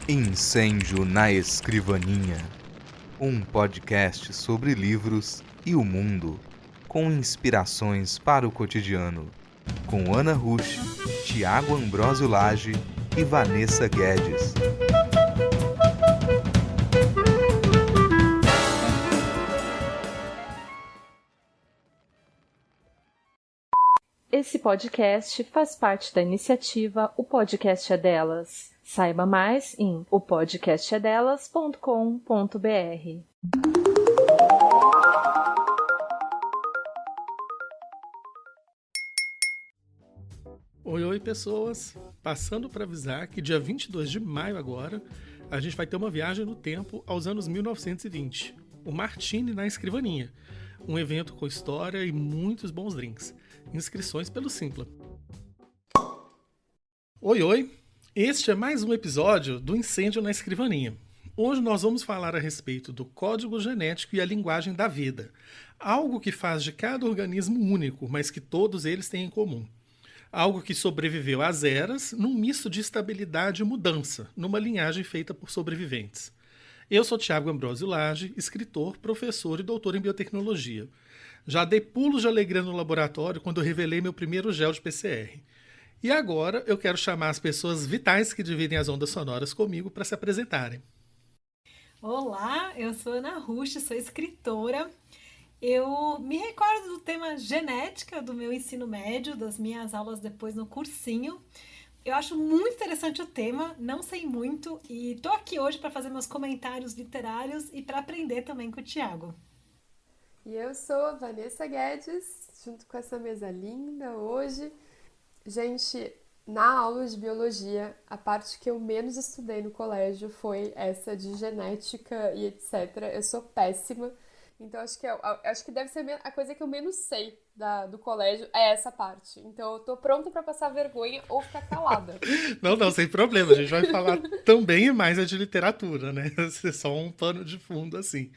Incêndio na Escrivaninha, um podcast sobre livros e o mundo, com inspirações para o cotidiano, com Ana Rusch, Tiago Ambrósio Lage e Vanessa Guedes. Esse podcast faz parte da iniciativa O Podcast é Delas. Saiba mais em opodcastedelas.com.br. Oi, pessoas! Passando para avisar que dia 22 de maio agora, a gente vai ter uma viagem no tempo aos anos 1920. O Martini na Escrivaninha. Um evento com história e muitos bons drinks. Inscrições pelo Simpla. Oi! Este é mais um episódio do Incêndio na Escrivaninha. Hoje nós vamos falar a respeito do código genético e a linguagem da vida. Algo que faz de cada organismo único, mas que todos eles têm em comum. Algo que sobreviveu às eras, num misto de estabilidade e mudança, numa linhagem feita por sobreviventes. Eu sou Tiago Ambrósio Lage, escritor, professor e doutor em biotecnologia. Já dei pulos de alegria no laboratório quando eu revelei meu primeiro gel de PCR. E agora eu quero chamar as pessoas vitais que dividem as ondas sonoras comigo para se apresentarem. Olá, eu sou Ana Rusch, sou escritora. Eu me recordo do tema genética do meu ensino médio, das minhas aulas depois no cursinho. Eu acho muito interessante o tema, não sei muito e tô aqui hoje para fazer meus comentários literários e para aprender também com o Tiago. E eu sou a Vanessa Guedes, junto com essa mesa linda hoje. Gente, na aula de biologia, a parte que eu menos estudei no colégio foi essa de genética e etc. Eu sou péssima, então acho que deve ser a coisa que eu menos sei do colégio é essa parte. Então eu tô pronta pra passar vergonha ou ficar calada. Não, sem problema. A gente vai falar também mais de literatura, né? É só um pano de fundo, assim.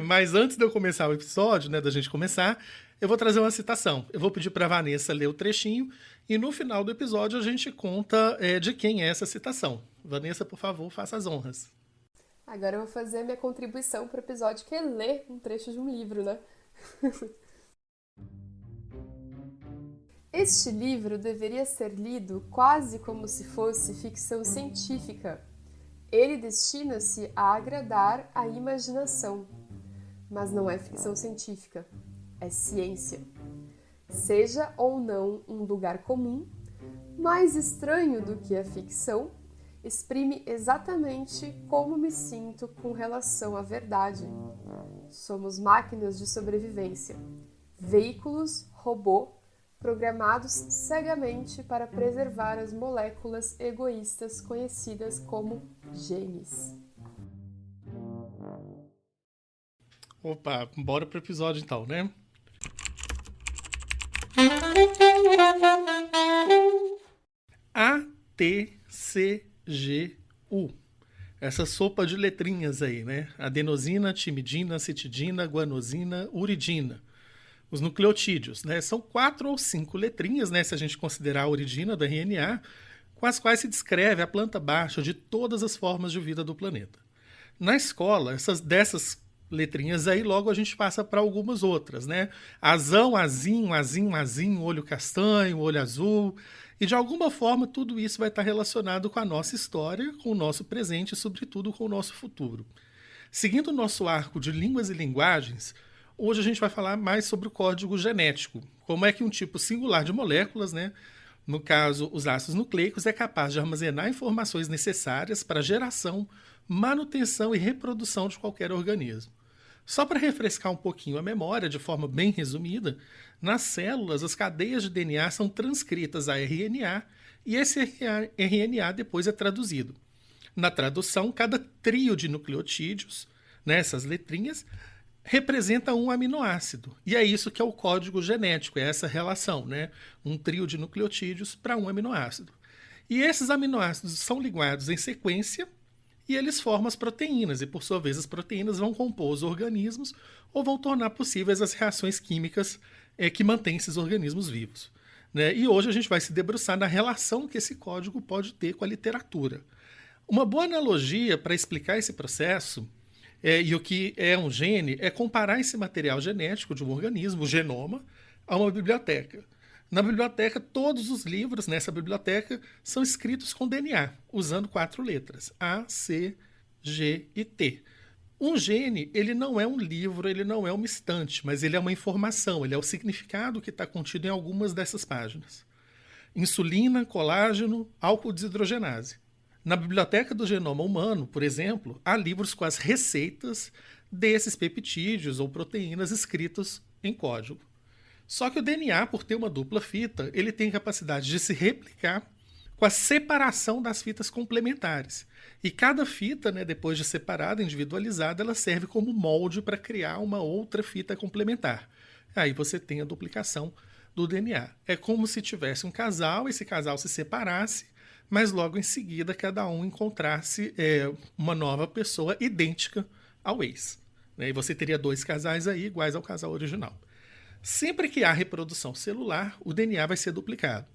Mas antes de eu começar o episódio, né, da gente começar, eu vou trazer uma citação. Eu vou pedir pra Vanessa ler o trechinho e no final do episódio a gente conta de quem é essa citação. Vanessa, por favor, faça as honras. Agora eu vou fazer a minha contribuição pro episódio, que é ler um trecho de um livro, né? Este livro deveria ser lido quase como se fosse ficção científica. Ele destina-se a agradar a imaginação, mas não é ficção científica, é ciência. Seja ou não um lugar comum, mais estranho do que a ficção, exprime exatamente como me sinto com relação à verdade. Somos máquinas de sobrevivência, veículos robô programados cegamente para preservar as moléculas egoístas conhecidas como genes. Opa, bora pro episódio então, né? ATCGU. Essa sopa de letrinhas aí, né? Adenosina, timidina, citidina, guanosina, uridina. Os nucleotídeos, né? São 4 ou 5 letrinhas, né? Se a gente considerar a uridina do RNA, com as quais se descreve a planta baixa de todas as formas de vida do planeta. Na escola, dessas letrinhas aí, logo a gente passa para algumas outras, né? Azão, azinho, azinho, azinho, olho castanho, olho azul. E de alguma forma tudo isso vai estar relacionado com a nossa história, com o nosso presente e, sobretudo, com o nosso futuro. Seguindo o nosso arco de línguas e linguagens, hoje a gente vai falar mais sobre o código genético. Como é que um tipo singular de moléculas, né? No caso, os ácidos nucleicos, é capaz de armazenar informações necessárias para a geração, manutenção e reprodução de qualquer organismo. Só para refrescar um pouquinho a memória, de forma bem resumida, nas células as cadeias de DNA são transcritas a RNA e esse RNA depois é traduzido. Na tradução, cada trio de nucleotídeos, né, essas letrinhas, representa um aminoácido. E é isso que é o código genético, é essa relação, né? Um trio de nucleotídeos para um aminoácido. E esses aminoácidos são ligados em sequência e eles formam as proteínas, e por sua vez as proteínas vão compor os organismos ou vão tornar possíveis as reações químicas que mantêm esses organismos vivos. Né? E hoje a gente vai se debruçar na relação que esse código pode ter com a literatura. Uma boa analogia para explicar esse processo e o que é um gene é comparar esse material genético de um organismo, o genoma, a uma biblioteca. Na biblioteca, todos os livros nessa biblioteca são escritos com DNA, usando 4 letras, A, C, G e T. Um gene, ele não é um livro, ele não é uma estante, mas ele é uma informação, ele é o significado que está contido em algumas dessas páginas. Insulina, colágeno, álcool desidrogenase. Na biblioteca do genoma humano, por exemplo, há livros com as receitas desses peptídeos ou proteínas escritos em código. Só que o DNA, por ter uma dupla fita, ele tem capacidade de se replicar com a separação das fitas complementares. E cada fita, depois de separada, individualizada, ela serve como molde para criar uma outra fita complementar. Aí você tem a duplicação do DNA. É como se tivesse um casal, esse casal se separasse, mas logo em seguida cada um encontrasse uma nova pessoa idêntica ao ex. E você teria 2 casais aí iguais ao casal original. Sempre que há reprodução celular, o DNA vai ser duplicado.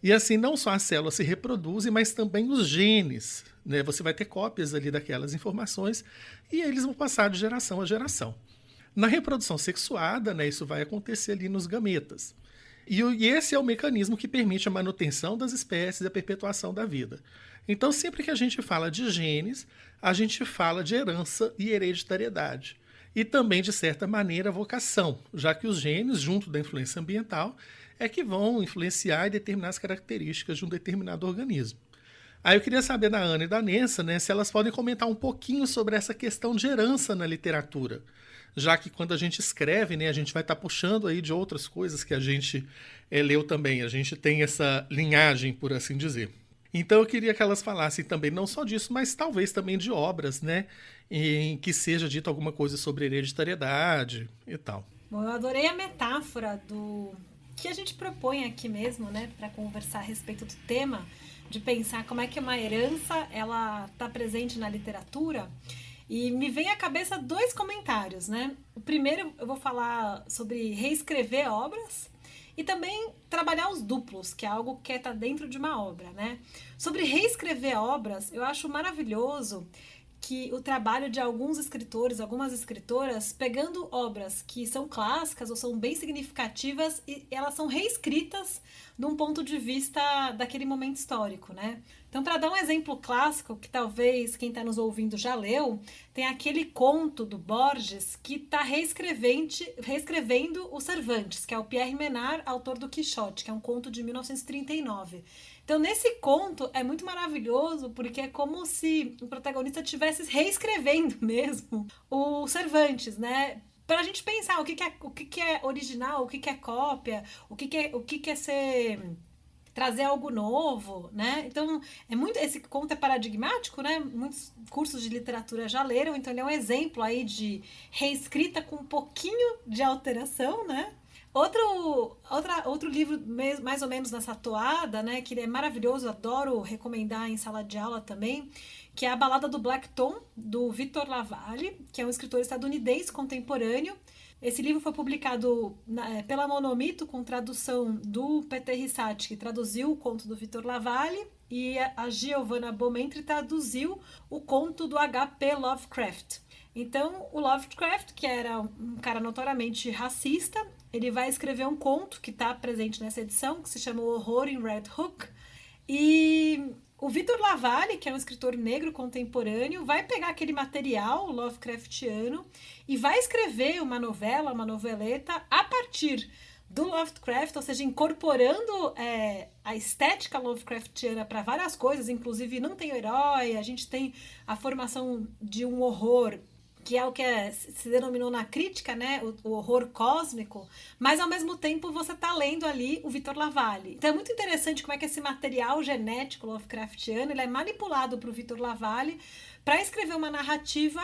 E assim, não só as células se reproduzem, mas também os genes. Você vai ter cópias ali daquelas informações e eles vão passar de geração a geração. Na reprodução sexuada, isso vai acontecer ali nos gametas. E esse é o mecanismo que permite a manutenção das espécies e a perpetuação da vida. Então, sempre que a gente fala de genes, a gente fala de herança e hereditariedade. E também, de certa maneira, vocação, já que os genes, junto da influência ambiental, é que vão influenciar e determinar as características de um determinado organismo. Aí eu queria saber da Ana e da Nessa, se elas podem comentar um pouquinho sobre essa questão de herança na literatura. Já que quando a gente escreve, a gente vai estar puxando aí de outras coisas que a gente leu também. A gente tem essa linhagem, por assim dizer. Então eu queria que elas falassem também, não só disso, mas talvez também de obras, em que seja dito alguma coisa sobre hereditariedade e tal. Bom, eu adorei a metáfora do que a gente propõe aqui mesmo, para conversar a respeito do tema, de pensar como é que uma herança ela está presente na literatura. E me vem à cabeça 2 comentários, O primeiro eu vou falar sobre reescrever obras e também trabalhar os duplos, que é algo que está dentro de uma obra, Sobre reescrever obras, eu acho maravilhoso que o trabalho de alguns escritores, algumas escritoras, pegando obras que são clássicas ou são bem significativas e elas são reescritas de um ponto de vista daquele momento histórico, Então, para dar um exemplo clássico, que talvez quem está nos ouvindo já leu, tem aquele conto do Borges que está reescrevendo o Cervantes, que é o Pierre Menard, autor do Quixote, que é um conto de 1939. Então, nesse conto é muito maravilhoso, porque é como se o protagonista estivesse reescrevendo mesmo o Cervantes, Para a gente pensar o que é original, o que é cópia, o que é trazer algo novo, Então, esse conto é paradigmático, Muitos cursos de literatura já leram, então ele é um exemplo aí de reescrita com um pouquinho de alteração, Outro livro mais ou menos nessa toada, que ele é maravilhoso, adoro recomendar em sala de aula também, que é A Balada do Black Tom, do Victor Lavalle, que é um escritor estadunidense contemporâneo. Esse livro foi publicado pela Monomito, com tradução do Peter Rissati, que traduziu o conto do Victor Lavalle, e a Giovanna Bomentri traduziu o conto do H.P. Lovecraft. Então, o Lovecraft, que era um cara notoriamente racista, ele vai escrever um conto que está presente nessa edição, que se chama O Horror em Red Hook, e o Victor Lavalle, que é um escritor negro contemporâneo, vai pegar aquele material Lovecraftiano e vai escrever uma novela, uma noveleta, a partir do Lovecraft, ou seja, incorporando a estética Lovecraftiana para várias coisas, inclusive não tem o herói, a gente tem a formação de um horror, que é o que se denominou na crítica, o horror cósmico, mas ao mesmo tempo você está lendo ali o Victor Lavalle. Então é muito interessante como é que esse material genético Lovecraftiano ele é manipulado para o Victor Lavalle para escrever uma narrativa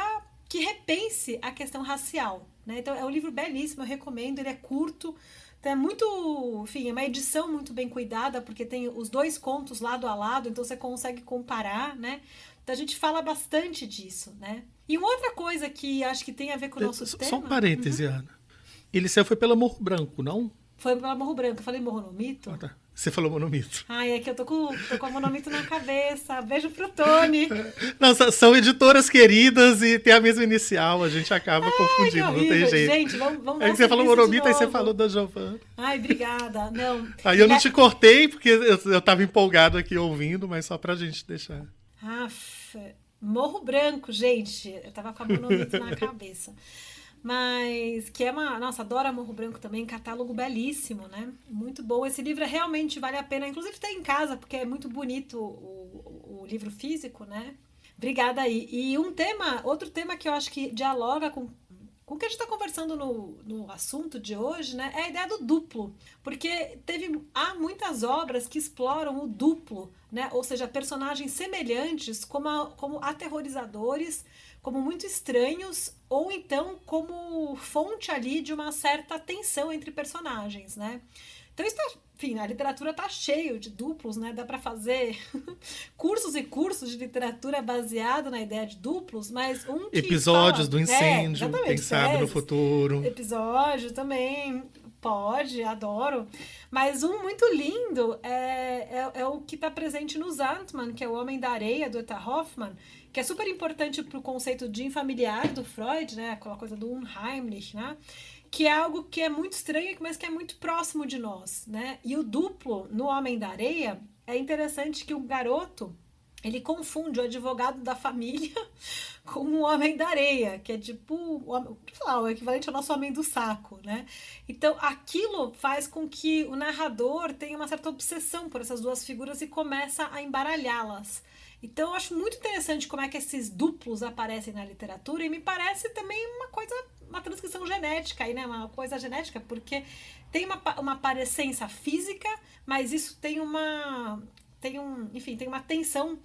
que repense a questão racial. Então é um livro belíssimo, eu recomendo, ele é curto, então é muito, enfim, é uma edição muito bem cuidada, porque tem os 2 contos lado a lado, então você consegue comparar, Então a gente fala bastante disso, E uma outra coisa que acho que tem a ver com o nosso tema... Só um parêntese, Ana. Ele foi pela Morro Branco, não? Foi pela Morro Branco. Eu falei Morro no Mito? Ah, tá. Você falou monomito. Ai, é que eu tô com o monomito na cabeça. Beijo pro Tony. Não, são editoras queridas e tem a mesma inicial, a gente acaba confundindo, não tem jeito. Gente, vamos É dar que você falou serviço de monomito, aí você novo. falou da Giovanna. Ai, obrigada. Não. Aí eu não te cortei, porque eu tava empolgado aqui ouvindo, mas só pra gente deixar. Morro Branco, gente. Eu tava com a monomito na cabeça. Mas que é uma... Nossa, adoro Morro Branco também, catálogo belíssimo, né? Muito bom. Esse livro realmente vale a pena. Inclusive tem em casa, porque é muito bonito o livro físico, né? Obrigada aí. E outro tema que eu acho que dialoga com o que a gente está conversando no assunto de hoje, né? É a ideia do duplo. Porque há muitas obras que exploram o duplo, né? Ou seja, personagens semelhantes como aterrorizadores, como muito estranhos, ou então como fonte ali de uma certa tensão entre personagens, né? Então, enfim, a literatura está cheio de duplos, né? Dá para fazer cursos e cursos de literatura baseado na ideia de duplos, mas que episódios do incêndio, quem sabe no futuro. Episódio também, pode, adoro. Mas um muito lindo é o que está presente no Sandman, que é o Homem da Areia, do Eta Hoffmann, que é super importante para o conceito de familiar do Freud, né? Aquela coisa do Unheimlich, né? Que é algo que é muito estranho, mas que é muito próximo de nós, né? E o duplo no Homem da Areia é interessante que o garoto ele confunde o advogado da família com o Homem da Areia, que é tipo o equivalente ao nosso Homem do Saco, né? Então aquilo faz com que o narrador tenha uma certa obsessão por essas duas figuras e começa a embaralhá-las. Então eu acho muito interessante como é que esses duplos aparecem na literatura e me parece também uma transcrição genética aí, né? Uma coisa genética, porque tem uma parecência física, mas isso tem uma tensão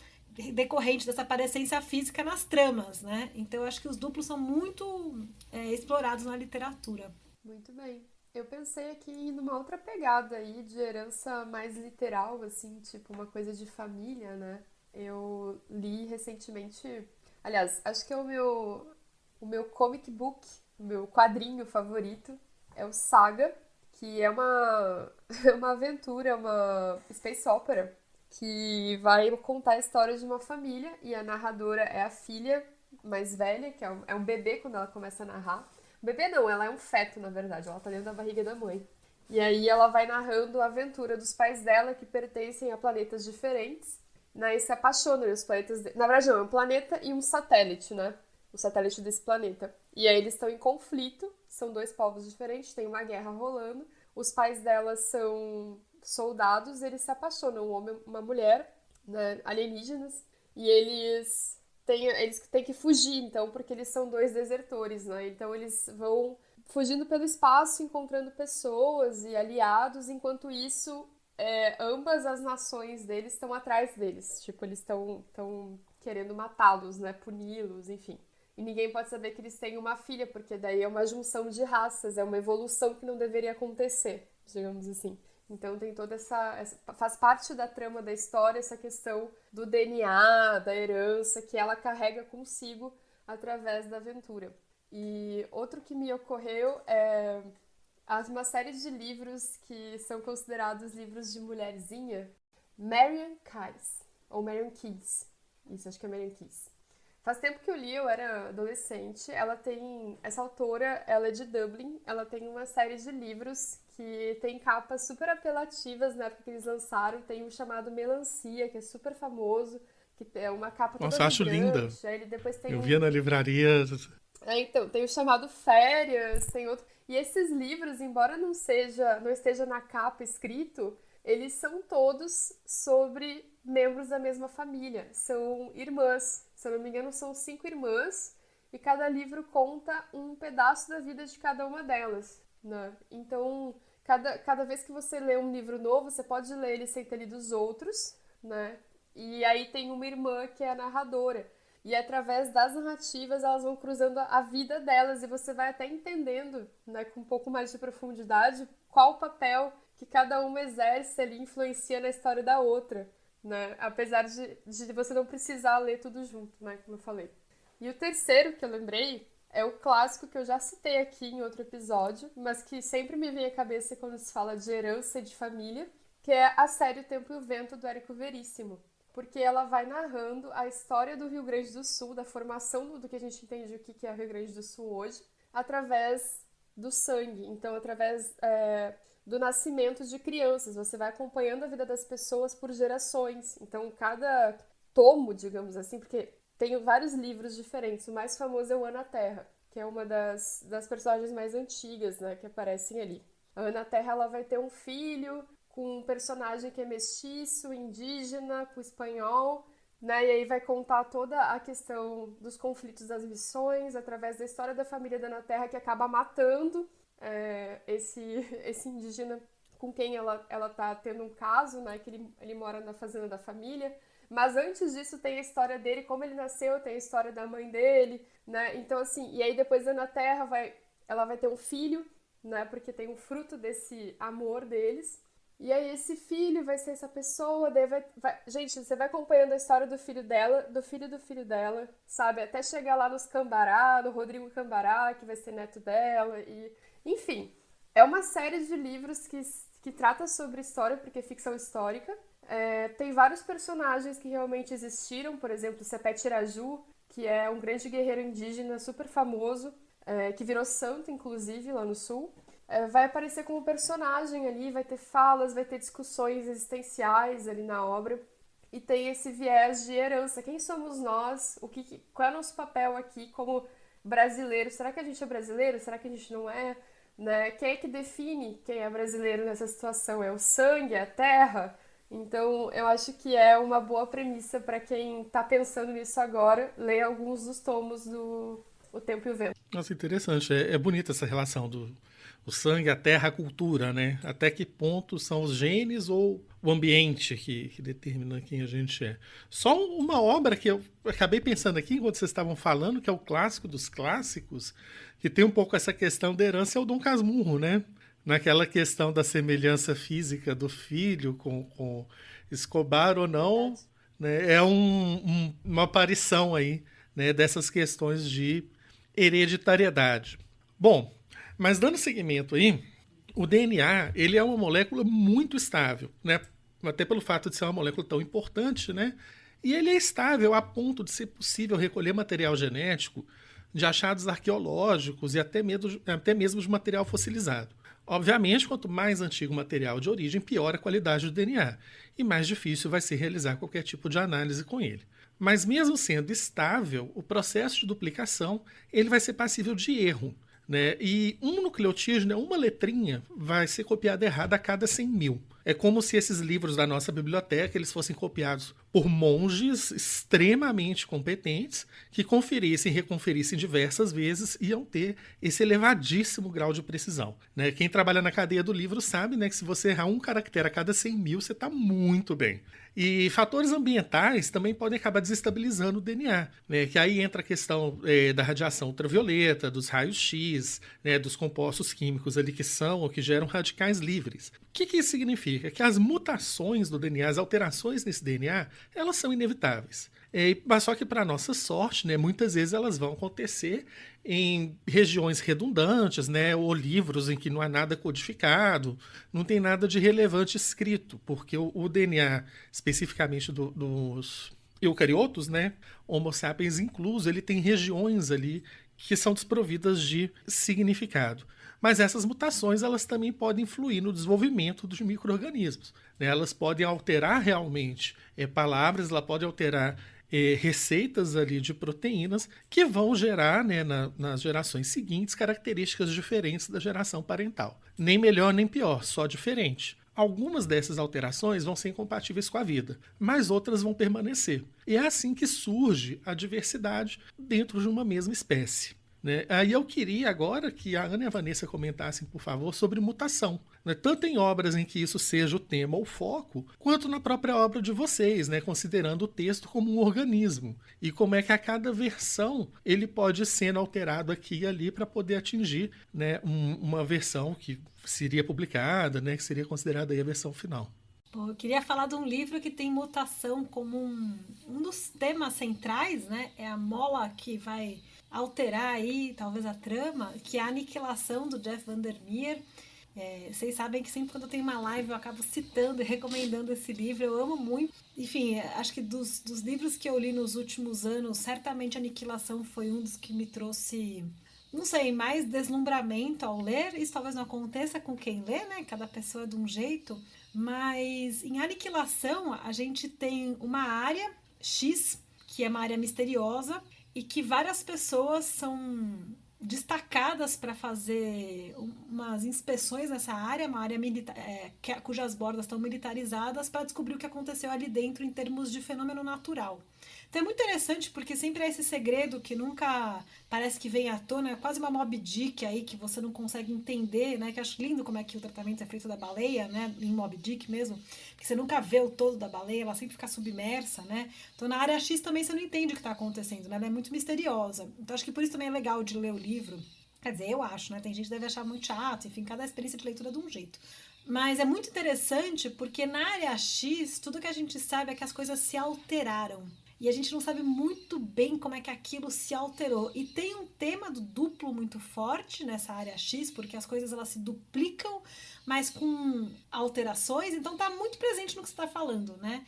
decorrente dessa parecência física nas tramas, né? Então eu acho que os duplos são muito explorados na literatura. Muito bem. Eu pensei aqui numa outra pegada aí de herança mais literal, assim, tipo uma coisa de família, né? Eu li recentemente, aliás, acho que é o meu comic book, o meu quadrinho favorito, é o Saga, que é uma aventura, uma space opera, que vai contar a história de uma família, e a narradora é a filha mais velha, que é um bebê quando ela começa a narrar. Bebê não, ela é um feto, na verdade, ela tá dentro da barriga da mãe. E aí ela vai narrando a aventura dos pais dela, que pertencem a planetas diferentes, né, e se apaixonam os planetas... Na verdade não, é um planeta e um satélite, né? O satélite desse planeta. E aí eles estão em conflito, são dois povos diferentes, tem uma guerra rolando. Os pais dela são soldados, eles se apaixonam, um homem e uma mulher, né, alienígenas, e eles têm que fugir, então, porque eles são dois desertores, né? Então eles vão fugindo pelo espaço, encontrando pessoas e aliados, enquanto isso, ambas as nações deles estão atrás deles. Tipo, eles estão querendo matá-los, né? Puni-los, enfim. E ninguém pode saber que eles têm uma filha, porque daí é uma junção de raças, é uma evolução que não deveria acontecer, digamos assim. Então tem toda faz parte da trama da história essa questão do DNA, da herança, que ela carrega consigo através da aventura. E outro que me ocorreu é uma série de livros que são considerados livros de mulherzinha, Marian Keyes, ou Marian Keyes. Isso, acho que é Marian Keyes. Faz tempo que eu li, eu era adolescente. Essa autora, ela é de Dublin, ela tem uma série de livros que tem capas super apelativas na época que eles lançaram. Tem um chamado Melancia, que é super famoso, que é uma capa toda Nossa, acho linda. Aí ele depois tem eu via na livraria. Então, tem o chamado Férias, tem outro... E esses livros, embora não esteja na capa escrito, eles são todos sobre membros da mesma família. São irmãs. Se eu não me engano, são 5 irmãs. E cada livro conta um pedaço da vida de cada uma delas, né? Então, cada vez que você lê um livro novo, você pode ler ele sem ter lido os outros, né? E aí tem uma irmã que é a narradora. E através das narrativas elas vão cruzando a vida delas e você vai até entendendo, né, com um pouco mais de profundidade, qual o papel que cada uma exerce ali, influencia na história da outra, né? Apesar de você não precisar ler tudo junto, né, como eu falei. E o terceiro que eu lembrei é o clássico que eu já citei aqui em outro episódio, mas que sempre me vem à cabeça quando se fala de herança e de família, que é a série O Tempo e o Vento, do Érico Veríssimo. Porque ela vai narrando a história do Rio Grande do Sul, da formação do que a gente entende o que é o Rio Grande do Sul hoje, através do sangue. Então, através do nascimento de crianças. Você vai acompanhando a vida das pessoas por gerações. Então, cada tomo, digamos assim, porque tem vários livros diferentes. O mais famoso é o Ana Terra, que é uma das personagens mais antigas, né, que aparecem ali. A Ana Terra, ela vai ter um filho com um personagem que é mestiço, indígena, com espanhol, né? E aí vai contar toda a questão dos conflitos das missões através da história da família da Ana Terra, que acaba matando esse indígena com quem ela tá tendo um caso, né? Que ele mora na fazenda da família. Mas antes disso tem a história dele, como ele nasceu, tem a história da mãe dele, né? Então, assim, e aí depois da Ana Terra ela vai ter um filho, né? Porque tem um fruto desse amor deles. E aí esse filho vai ser essa pessoa, daí gente, você vai acompanhando a história do filho dela, do filho dela, sabe? Até chegar lá nos Cambará, no Rodrigo Cambará, que vai ser neto dela, e... Enfim, é uma série de livros que trata sobre história, porque é ficção histórica. Tem vários personagens que realmente existiram, por exemplo, Sepete Iraju, que é um grande guerreiro indígena super famoso, que virou santo, inclusive, lá no Sul. Vai aparecer como personagem ali, vai ter falas, vai ter discussões existenciais ali na obra. E tem esse viés de herança. Quem somos nós? Qual é o nosso papel aqui como brasileiro? Será que a gente é brasileiro? Será que a gente não é? Né? Quem é que define quem é brasileiro nessa situação? É o sangue? É a terra? Então, eu acho que é uma boa premissa para quem está pensando nisso agora, ler alguns dos tomos do O Tempo e o Vento. Nossa, interessante. É bonita essa relação do o sangue, a terra, a cultura, né? Até que ponto são os genes ou o ambiente que determina quem a gente é. Só uma obra que eu acabei pensando aqui, enquanto vocês estavam falando, que é o clássico dos clássicos, que tem um pouco essa questão da herança, é o Dom Casmurro, né? Naquela questão da semelhança física do filho com Escobar ou não, né? É uma aparição aí, né, dessas questões de hereditariedade. Bom, mas dando seguimento aí, o DNA, ele é uma molécula muito estável, né? Até pelo fato de ser uma molécula tão importante, né? E ele é estável a ponto de ser possível recolher material genético de achados arqueológicos e até mesmo de material fossilizado. Obviamente, quanto mais antigo o material de origem, pior a qualidade do DNA, e mais difícil vai ser realizar qualquer tipo de análise com ele. Mas mesmo sendo estável, o processo de duplicação ele vai ser passível de erro, né? E um nucleotídeo, uma letrinha, vai ser copiada errada a cada 100 mil. É como se esses livros da nossa biblioteca eles fossem copiados por monges extremamente competentes que conferissem e reconferissem diversas vezes e iam ter esse elevadíssimo grau de precisão, né? Quem trabalha na cadeia do livro sabe, né, que se você errar um caractere a cada 100 mil, você está muito bem. E fatores ambientais também podem acabar desestabilizando o DNA, né? Que aí entra a questão da radiação ultravioleta, dos raios X, né, dos compostos químicos ali que são ou que geram radicais livres. O que isso significa? Que as mutações do DNA, as alterações nesse DNA, elas são inevitáveis. Mas só que, para nossa sorte, né, muitas vezes elas vão acontecer em regiões redundantes, né, ou livros em que não há nada codificado, não tem nada de relevante escrito, porque o DNA, especificamente dos eucariotos, né, Homo sapiens incluso, ele tem regiões ali que são desprovidas de significado. Mas essas mutações elas também podem influir no desenvolvimento dos micro-organismos, né? Elas podem alterar realmente palavras, ela pode alterar receitas ali de proteínas que vão gerar, né, nas gerações seguintes características diferentes da geração parental. Nem melhor nem pior, só diferente. Algumas dessas alterações vão ser incompatíveis com a vida, mas outras vão permanecer. E é assim que surge a diversidade dentro de uma mesma espécie, né? Aí eu queria agora que a Ana e a Vanessa comentassem, por favor, sobre mutação, né? Tanto em obras em que isso seja o tema ou foco, quanto na própria obra de vocês, né? Considerando o texto como um organismo e como é que a cada versão ele pode sendo alterado aqui e ali para poder atingir, né, uma versão que seria publicada, né, que seria considerada aí a versão final. Bom, eu queria falar de um livro que tem mutação como um dos temas centrais, né? É a mola que vai alterar aí, talvez, a trama, que é a Aniquilação, do Jeff Vandermeer. Vocês sabem que sempre quando eu tenho uma live eu acabo citando e recomendando esse livro, eu amo muito. Enfim, acho que dos livros que eu li nos últimos anos, certamente Aniquilação foi um dos que me trouxe, não sei, mais deslumbramento ao ler. Isso talvez não aconteça com quem lê, né? Cada pessoa é de um jeito. Mas em Aniquilação a gente tem uma área X, que é uma área misteriosa, e que várias pessoas são destacadas para fazer umas inspeções nessa área, uma área cujas bordas estão militarizadas, para descobrir o que aconteceu ali dentro em termos de fenômeno natural. Então é muito interessante porque sempre é esse segredo que nunca parece que vem à tona, é quase uma Moby Dick aí que você não consegue entender, né? Que eu acho lindo como é que o tratamento é feito da baleia, né? Em Moby Dick mesmo, que você nunca vê o todo da baleia, ela sempre fica submersa, né? Então na área X também você não entende o que está acontecendo, né? Ela é muito misteriosa. Então acho que por isso também é legal de ler o livro. Quer dizer, eu acho, né? Tem gente que deve achar muito chato, enfim, cada experiência de leitura é de um jeito. Mas é muito interessante porque na área X, tudo que a gente sabe é que as coisas se alteraram. E a gente não sabe muito bem como é que aquilo se alterou. E tem um tema do duplo muito forte nessa área X, porque as coisas elas se duplicam, mas com alterações. Então tá muito presente no que você está falando, né?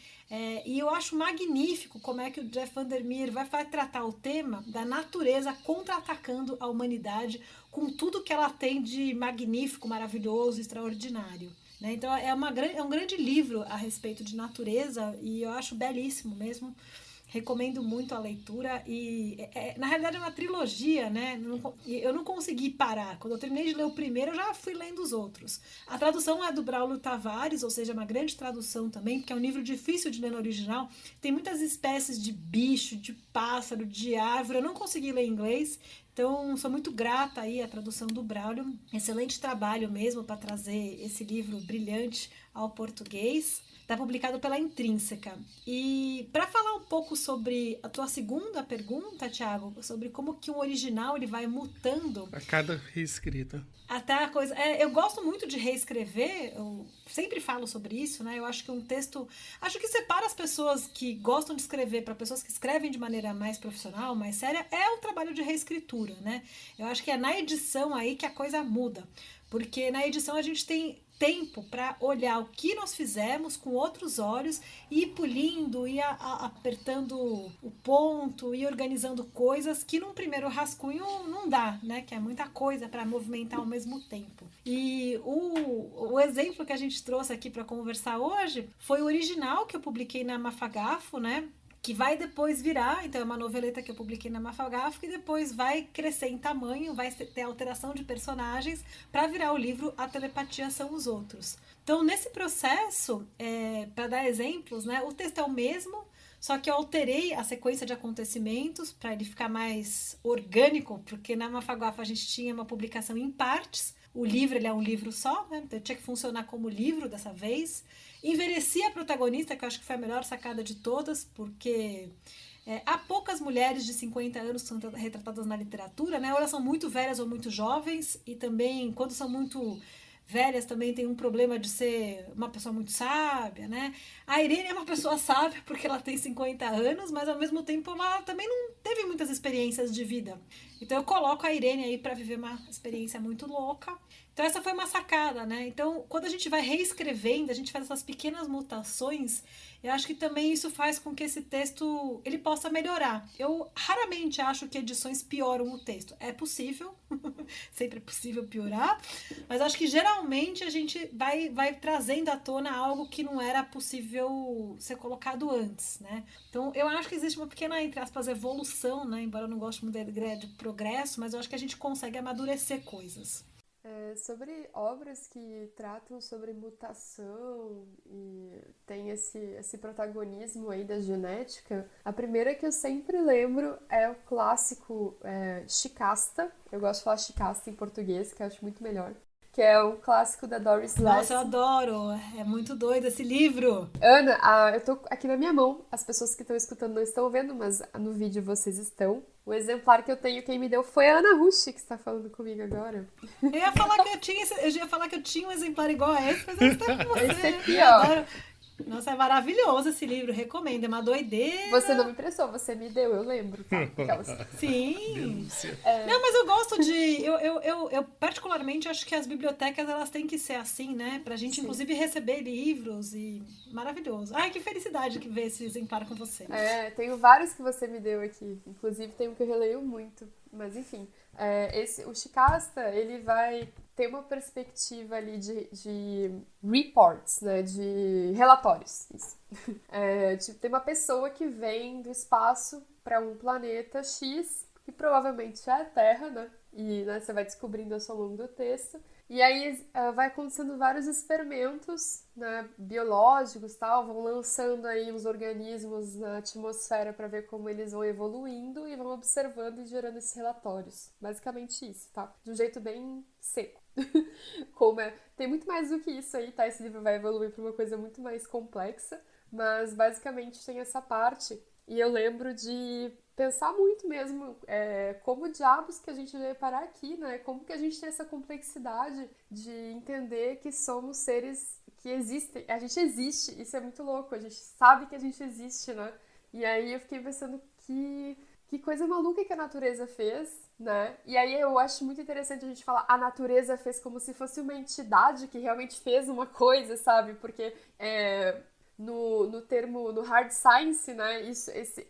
E eu acho magnífico como é que o Jeff Vandermeer vai tratar o tema da natureza contra-atacando a humanidade com tudo que ela tem de magnífico, maravilhoso, extraordinário. Então é um grande livro a respeito de natureza e eu acho belíssimo mesmo. Recomendo muito a leitura e, na realidade, é uma trilogia, né? Eu não consegui parar. Quando eu terminei de ler o primeiro, eu já fui lendo os outros. A tradução é do Braulio Tavares, ou seja, é uma grande tradução também, porque é um livro difícil de ler no original. Tem muitas espécies de bicho, de pássaro, de árvore. Eu não consegui ler em inglês, então sou muito grata aí à tradução do Braulio. Excelente trabalho mesmo para trazer esse livro brilhante ao português. Está publicado pela Intrínseca. E para falar um pouco sobre a tua segunda pergunta, Thiago, sobre como que um original ele vai mutando a cada reescrita. Até a coisa. Eu gosto muito de reescrever, eu sempre falo sobre isso, né? Eu acho que um texto. Acho que separa as pessoas que gostam de escrever para pessoas que escrevem de maneira mais profissional, mais séria, é o trabalho de reescritura, né? Eu acho que é na edição aí que a coisa muda. Porque na edição a gente tem tempo para olhar o que nós fizemos com outros olhos e ir pulindo, ir apertando o ponto, ir organizando coisas que num primeiro rascunho não dá, né? Que é muita coisa para movimentar ao mesmo tempo. E o exemplo que a gente trouxe aqui para conversar hoje foi o original que eu publiquei na Mafagafo, né? Que vai depois virar, então é uma noveleta que eu publiquei na Mafagafo, que depois vai crescer em tamanho, vai ter alteração de personagens para virar o livro A Telepatia São os Outros. Então, nesse processo, para dar exemplos, né, o texto é o mesmo, só que eu alterei a sequência de acontecimentos para ele ficar mais orgânico, porque na Mafagafo a gente tinha uma publicação em partes. O livro ele é um livro só, né? Então tinha que funcionar como livro dessa vez. Envelheci a protagonista, que eu acho que foi a melhor sacada de todas, porque há poucas mulheres de 50 anos que são retratadas na literatura, né? Ou elas são muito velhas ou muito jovens, e também, quando são muito velhas, também tem um problema de ser uma pessoa muito sábia, né? A Irene é uma pessoa sábia porque ela tem 50 anos, mas ao mesmo tempo ela também não teve muitas experiências de vida. Então eu coloco a Irene aí para viver uma experiência muito louca. Então essa foi uma sacada, né? Então quando a gente vai reescrevendo, a gente faz essas pequenas mutações, eu acho que também isso faz com que esse texto ele possa melhorar. Eu raramente acho que edições pioram o texto. É possível, sempre é possível piorar, mas acho que geralmente a gente vai trazendo à tona algo que não era possível ser colocado antes, né? Então eu acho que existe uma pequena, entre aspas, evolução, né? Embora eu não goste muito da ideia de progresso, mas eu acho que a gente consegue amadurecer coisas. Sobre obras que tratam sobre mutação e tem esse protagonismo aí da genética, a primeira que eu sempre lembro é o clássico Shikasta. Eu gosto de falar Shikasta em português, que eu acho muito melhor. Que é um clássico da Doris Lessing. Nossa, eu adoro! É muito doido esse livro! Ana, eu tô aqui na minha mão. As pessoas que estão escutando não estão vendo, mas no vídeo vocês estão. O exemplar que eu tenho, quem me deu foi a Ana Rush, que está falando comigo agora. Eu ia falar que eu tinha um exemplar igual a esse, mas eu estou com você. Esse aqui, ó. Nossa, é maravilhoso esse livro, recomendo, é uma doideira. Você não me emprestou, você me deu, eu lembro, tá? Sim. Não, mas eu gosto de... Eu particularmente acho que as bibliotecas, elas têm que ser assim, né? Pra gente, inclusive, receber livros e... Maravilhoso. Ai, que felicidade que ver esse exemplar com você. Tenho vários que você me deu aqui. Inclusive, tem um que eu releio muito. Mas, enfim, o Shikasta, ele vai ter uma perspectiva ali de reports, né? De relatórios. Isso. Tipo, tem uma pessoa que vem do espaço para um planeta X, que provavelmente é a Terra, né? E né, você vai descobrindo isso ao longo do texto. E aí vai acontecendo vários experimentos, né, biológicos, tal, vão lançando aí os organismos na atmosfera para ver como eles vão evoluindo e vão observando e gerando esses relatórios. Basicamente isso, tá? De um jeito bem seco. Tem muito mais do que isso aí, tá? Esse livro vai evoluir para uma coisa muito mais complexa, mas basicamente tem essa parte. E eu lembro de pensar muito mesmo como diabos que a gente veio parar aqui, né? Como que a gente tem essa complexidade de entender que somos seres que existem. A gente existe, isso é muito louco, a gente sabe que a gente existe, né? E aí eu fiquei pensando que coisa maluca que a natureza fez, né? E aí eu acho muito interessante a gente falar a natureza fez como se fosse uma entidade que realmente fez uma coisa, sabe? Porque no hard science, né,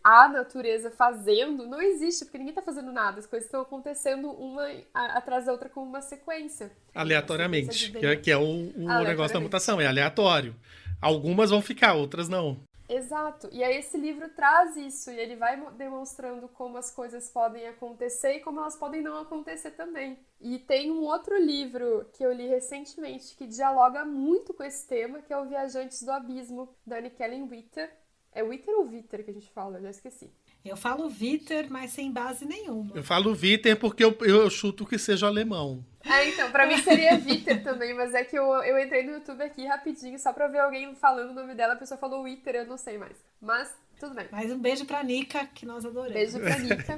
a natureza fazendo não existe, porque ninguém tá fazendo nada, as coisas estão acontecendo uma atrás da outra com uma sequência. Aleatoriamente, que é o negócio da mutação, é aleatório. Algumas vão ficar, outras não. Exato, e aí esse livro traz isso, e ele vai demonstrando como as coisas podem acontecer e como elas podem não acontecer também. E tem um outro livro que eu li recentemente que dialoga muito com esse tema, que é o Viajantes do Abismo, da Annie Witter. É Witter ou Witter que a gente fala? Eu já esqueci. Eu falo Witter, mas sem base nenhuma. Eu falo Witter porque eu chuto que seja alemão. Então, pra mim seria Witter também, mas é que eu entrei no YouTube aqui rapidinho, só pra ver alguém falando o nome dela, a pessoa falou Witter, eu não sei mais. Mas, tudo bem. Mais um beijo pra Nica, que nós adoramos. Beijo pra Nica.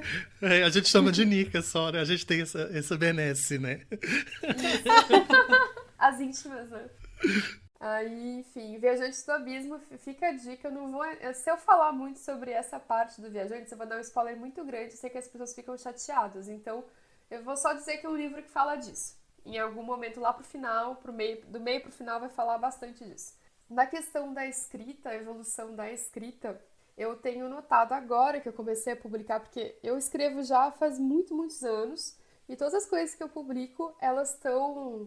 A gente chama de Nica só, né? A gente tem essa benesse, né? As íntimas, né? Aí, enfim, Viajantes do Abismo, fica a dica, eu não vou... Se eu falar muito sobre essa parte do Viajantes, eu vou dar um spoiler muito grande, eu sei que as pessoas ficam chateadas, então eu vou só dizer que é um livro que fala disso. Em algum momento lá pro final, do meio pro final, vai falar bastante disso. Na questão da escrita, a evolução da escrita, eu tenho notado agora que eu comecei a publicar, porque eu escrevo já faz muitos anos, e todas as coisas que eu publico, elas estão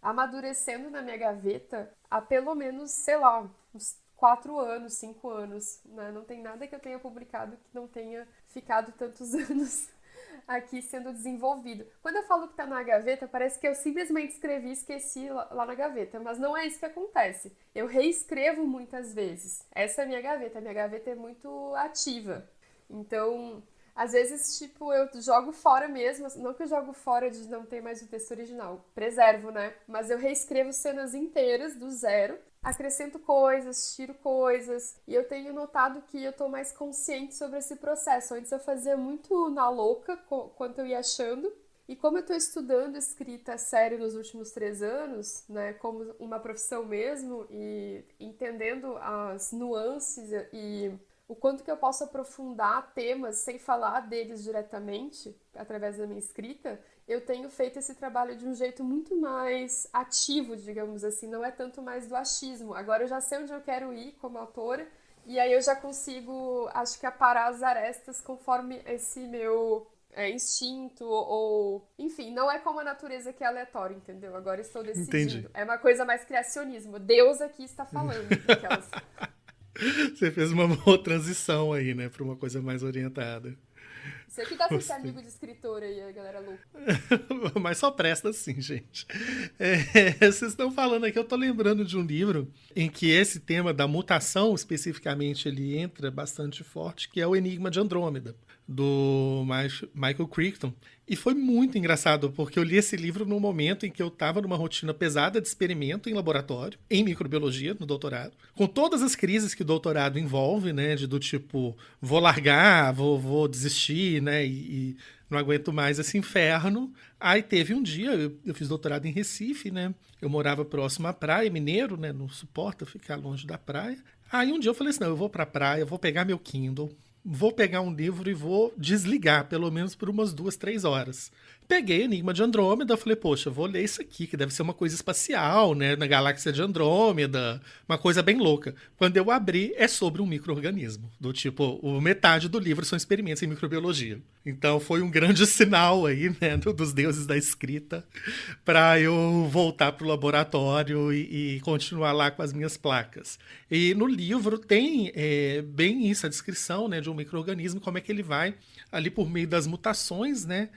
amadurecendo na minha gaveta há pelo menos, sei lá, uns 4 anos, 5 anos. Né? Não tem nada que eu tenha publicado que não tenha ficado tantos anos aqui sendo desenvolvido. Quando eu falo que tá na gaveta, parece que eu simplesmente escrevi e esqueci lá na gaveta, mas não é isso que acontece. Eu reescrevo muitas vezes. Essa é a minha gaveta. A minha gaveta é muito ativa. Então, às vezes, tipo, eu jogo fora mesmo, não que eu jogo fora de não ter mais o texto original, preservo, né? Mas eu reescrevo cenas inteiras do zero, acrescento coisas, tiro coisas, e eu tenho notado que eu tô mais consciente sobre esse processo. Antes eu fazia muito na louca, quanto eu ia achando, e como eu tô estudando escrita sério nos últimos 3 anos, né, como uma profissão mesmo, e entendendo as nuances e o quanto que eu posso aprofundar temas sem falar deles diretamente, através da minha escrita, eu tenho feito esse trabalho de um jeito muito mais ativo, digamos assim, não é tanto mais do achismo. Agora eu já sei onde eu quero ir como autora, e aí eu já consigo, acho que, aparar as arestas conforme esse meu instinto, ou... Enfim, não é como a natureza que é aleatório, entendeu? Agora eu estou decidindo. Entendi. É uma coisa mais criacionismo. Deus aqui está falando. Aquelas... Você fez uma boa transição aí, né? Pra uma coisa mais orientada. Você que dá pra ser amigo de escritor aí, a galera louca. Mas só presta assim, gente. Vocês estão falando aqui, eu tô lembrando de um livro em que esse tema da mutação, especificamente, ele entra bastante forte, que é o Enigma de Andrômeda. do Michael Crichton. E foi muito engraçado, porque eu li esse livro no momento em que eu estava numa rotina pesada de experimento em laboratório, em microbiologia, no doutorado, com todas as crises que o doutorado envolve, né, do tipo, vou largar, vou desistir, né, e não aguento mais esse inferno. Aí teve um dia, eu fiz doutorado em Recife, né, eu morava próximo à praia, mineiro, né, não suporta ficar longe da praia. Aí um dia eu falei assim, não, eu vou pra praia, vou pegar meu Kindle, vou pegar um livro e vou desligar, pelo menos por umas 2, 3 horas. Peguei Enigma de Andrômeda, falei, poxa, vou ler isso aqui, que deve ser uma coisa espacial, né, na galáxia de Andrômeda, uma coisa bem louca. Quando eu abri, é sobre um micro-organismo, do tipo, metade do livro são experimentos em microbiologia. Então foi um grande sinal aí, né, dos deuses da escrita, para eu voltar pro laboratório e continuar lá com as minhas placas. E no livro tem bem isso, a descrição, né, de um micro-organismo, como é que ele vai ali por meio das mutações, né,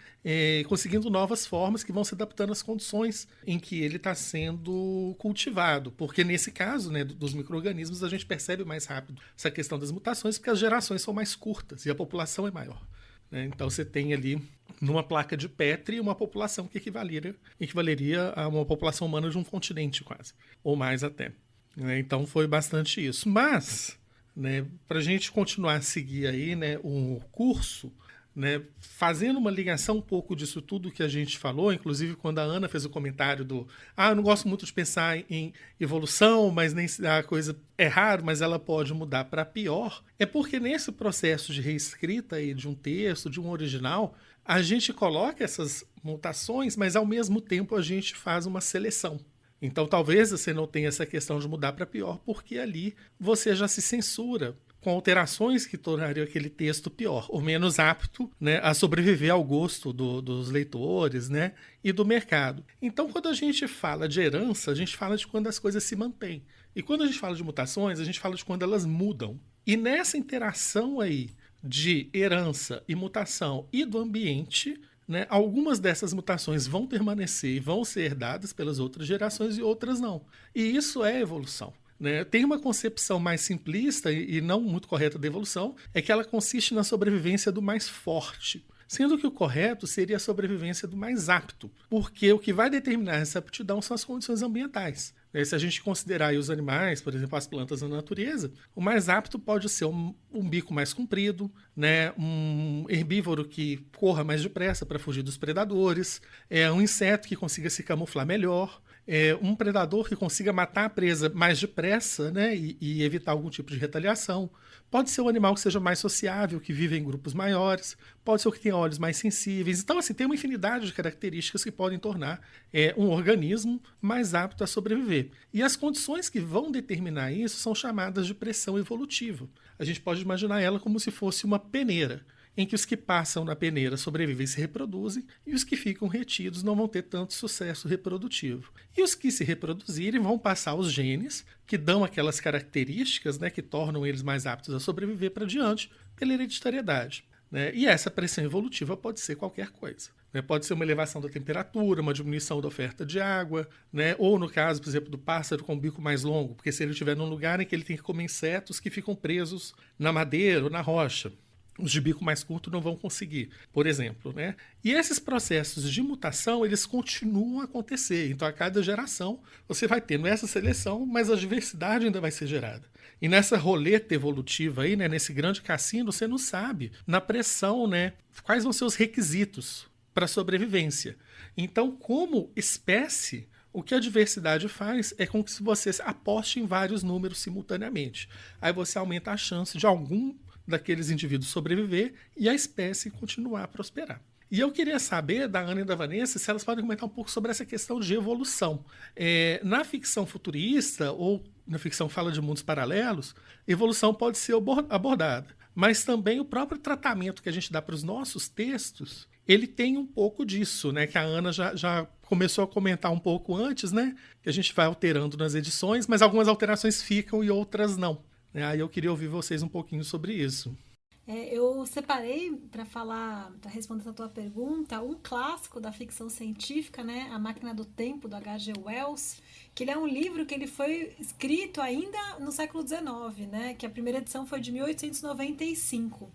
conseguindo novas formas que vão se adaptando às condições em que ele está sendo cultivado. Porque nesse caso, né, dos micro-organismos, a gente percebe mais rápido essa questão das mutações, porque as gerações são mais curtas e a população é maior. Né? Então você tem ali, numa placa de Petri, uma população que equivaleria a uma população humana de um continente quase, ou mais até. Né? Então foi bastante isso. Mas, né, para a gente continuar a seguir aí, né, o curso, né, fazendo uma ligação um pouco disso tudo que a gente falou, inclusive quando a Ana fez o comentário eu não gosto muito de pensar em evolução, mas nem a coisa é raro, mas ela pode mudar para pior, é porque nesse processo de reescrita aí de um texto, de um original, a gente coloca essas mutações, mas ao mesmo tempo a gente faz uma seleção. Então talvez você não tenha essa questão de mudar para pior, porque ali você já se censura com alterações que tornariam aquele texto pior, ou menos apto, né, a sobreviver ao gosto dos leitores, né, e do mercado. Então, quando a gente fala de herança, a gente fala de quando as coisas se mantêm. E quando a gente fala de mutações, a gente fala de quando elas mudam. E nessa interação aí de herança e mutação e do ambiente, né, algumas dessas mutações vão permanecer e vão ser herdadas pelas outras gerações e outras não. E isso é evolução. Né? Tem uma concepção mais simplista e não muito correta da evolução, é que ela consiste na sobrevivência do mais forte. Sendo que o correto seria a sobrevivência do mais apto, porque o que vai determinar essa aptidão são as condições ambientais. Se a gente considerar aí os animais, por exemplo, as plantas na natureza, o mais apto pode ser um bico mais comprido, né? Um herbívoro que corra mais depressa para fugir dos predadores, um inseto que consiga se camuflar melhor, um predador que consiga matar a presa mais depressa, né? e evitar algum tipo de retaliação. Pode ser um animal que seja mais sociável, que vive em grupos maiores, pode ser o que tenha olhos mais sensíveis. Então, assim, tem uma infinidade de características que podem tornar um organismo mais apto a sobreviver. E as condições que vão determinar isso são chamadas de pressão evolutiva. A gente pode imaginar ela como se fosse uma peneira, em que os que passam na peneira sobrevivem e se reproduzem, e os que ficam retidos não vão ter tanto sucesso reprodutivo. E os que se reproduzirem vão passar os genes, que dão aquelas características, né, que tornam eles mais aptos a sobreviver para diante, pela hereditariedade. Né? E essa pressão evolutiva pode ser qualquer coisa. Né? Pode ser uma elevação da temperatura, uma diminuição da oferta de água, né? Ou no caso, por exemplo, do pássaro com o bico mais longo, porque se ele estiver num lugar em que ele tem que comer insetos que ficam presos na madeira ou na rocha, os de bico mais curto não vão conseguir, por exemplo. Né? E esses processos de mutação, eles continuam a acontecer. Então, a cada geração, você vai tendo essa seleção, mas a diversidade ainda vai ser gerada. E nessa roleta evolutiva aí, né, nesse grande cassino, você não sabe, na pressão, né, quais vão ser os requisitos para a sobrevivência. Então, como espécie, o que a diversidade faz é com que você aposte em vários números simultaneamente. Aí você aumenta a chance de algum daqueles indivíduos sobreviver e a espécie continuar a prosperar. E eu queria saber da Ana e da Vanessa se elas podem comentar um pouco sobre essa questão de evolução. Na ficção futurista ou na ficção fala de mundos paralelos, evolução pode ser abordada, mas também o próprio tratamento que a gente dá para os nossos textos, ele tem um pouco disso, né? Que a Ana já começou a comentar um pouco antes, né? Que a gente vai alterando nas edições, mas algumas alterações ficam e outras não. Aí eu queria ouvir vocês um pouquinho sobre isso. Eu separei para responder essa tua pergunta, um clássico da ficção científica, né, A Máquina do Tempo, do H.G. Wells, que ele é um livro que ele foi escrito ainda no século XIX, né, que a primeira edição foi de 1895.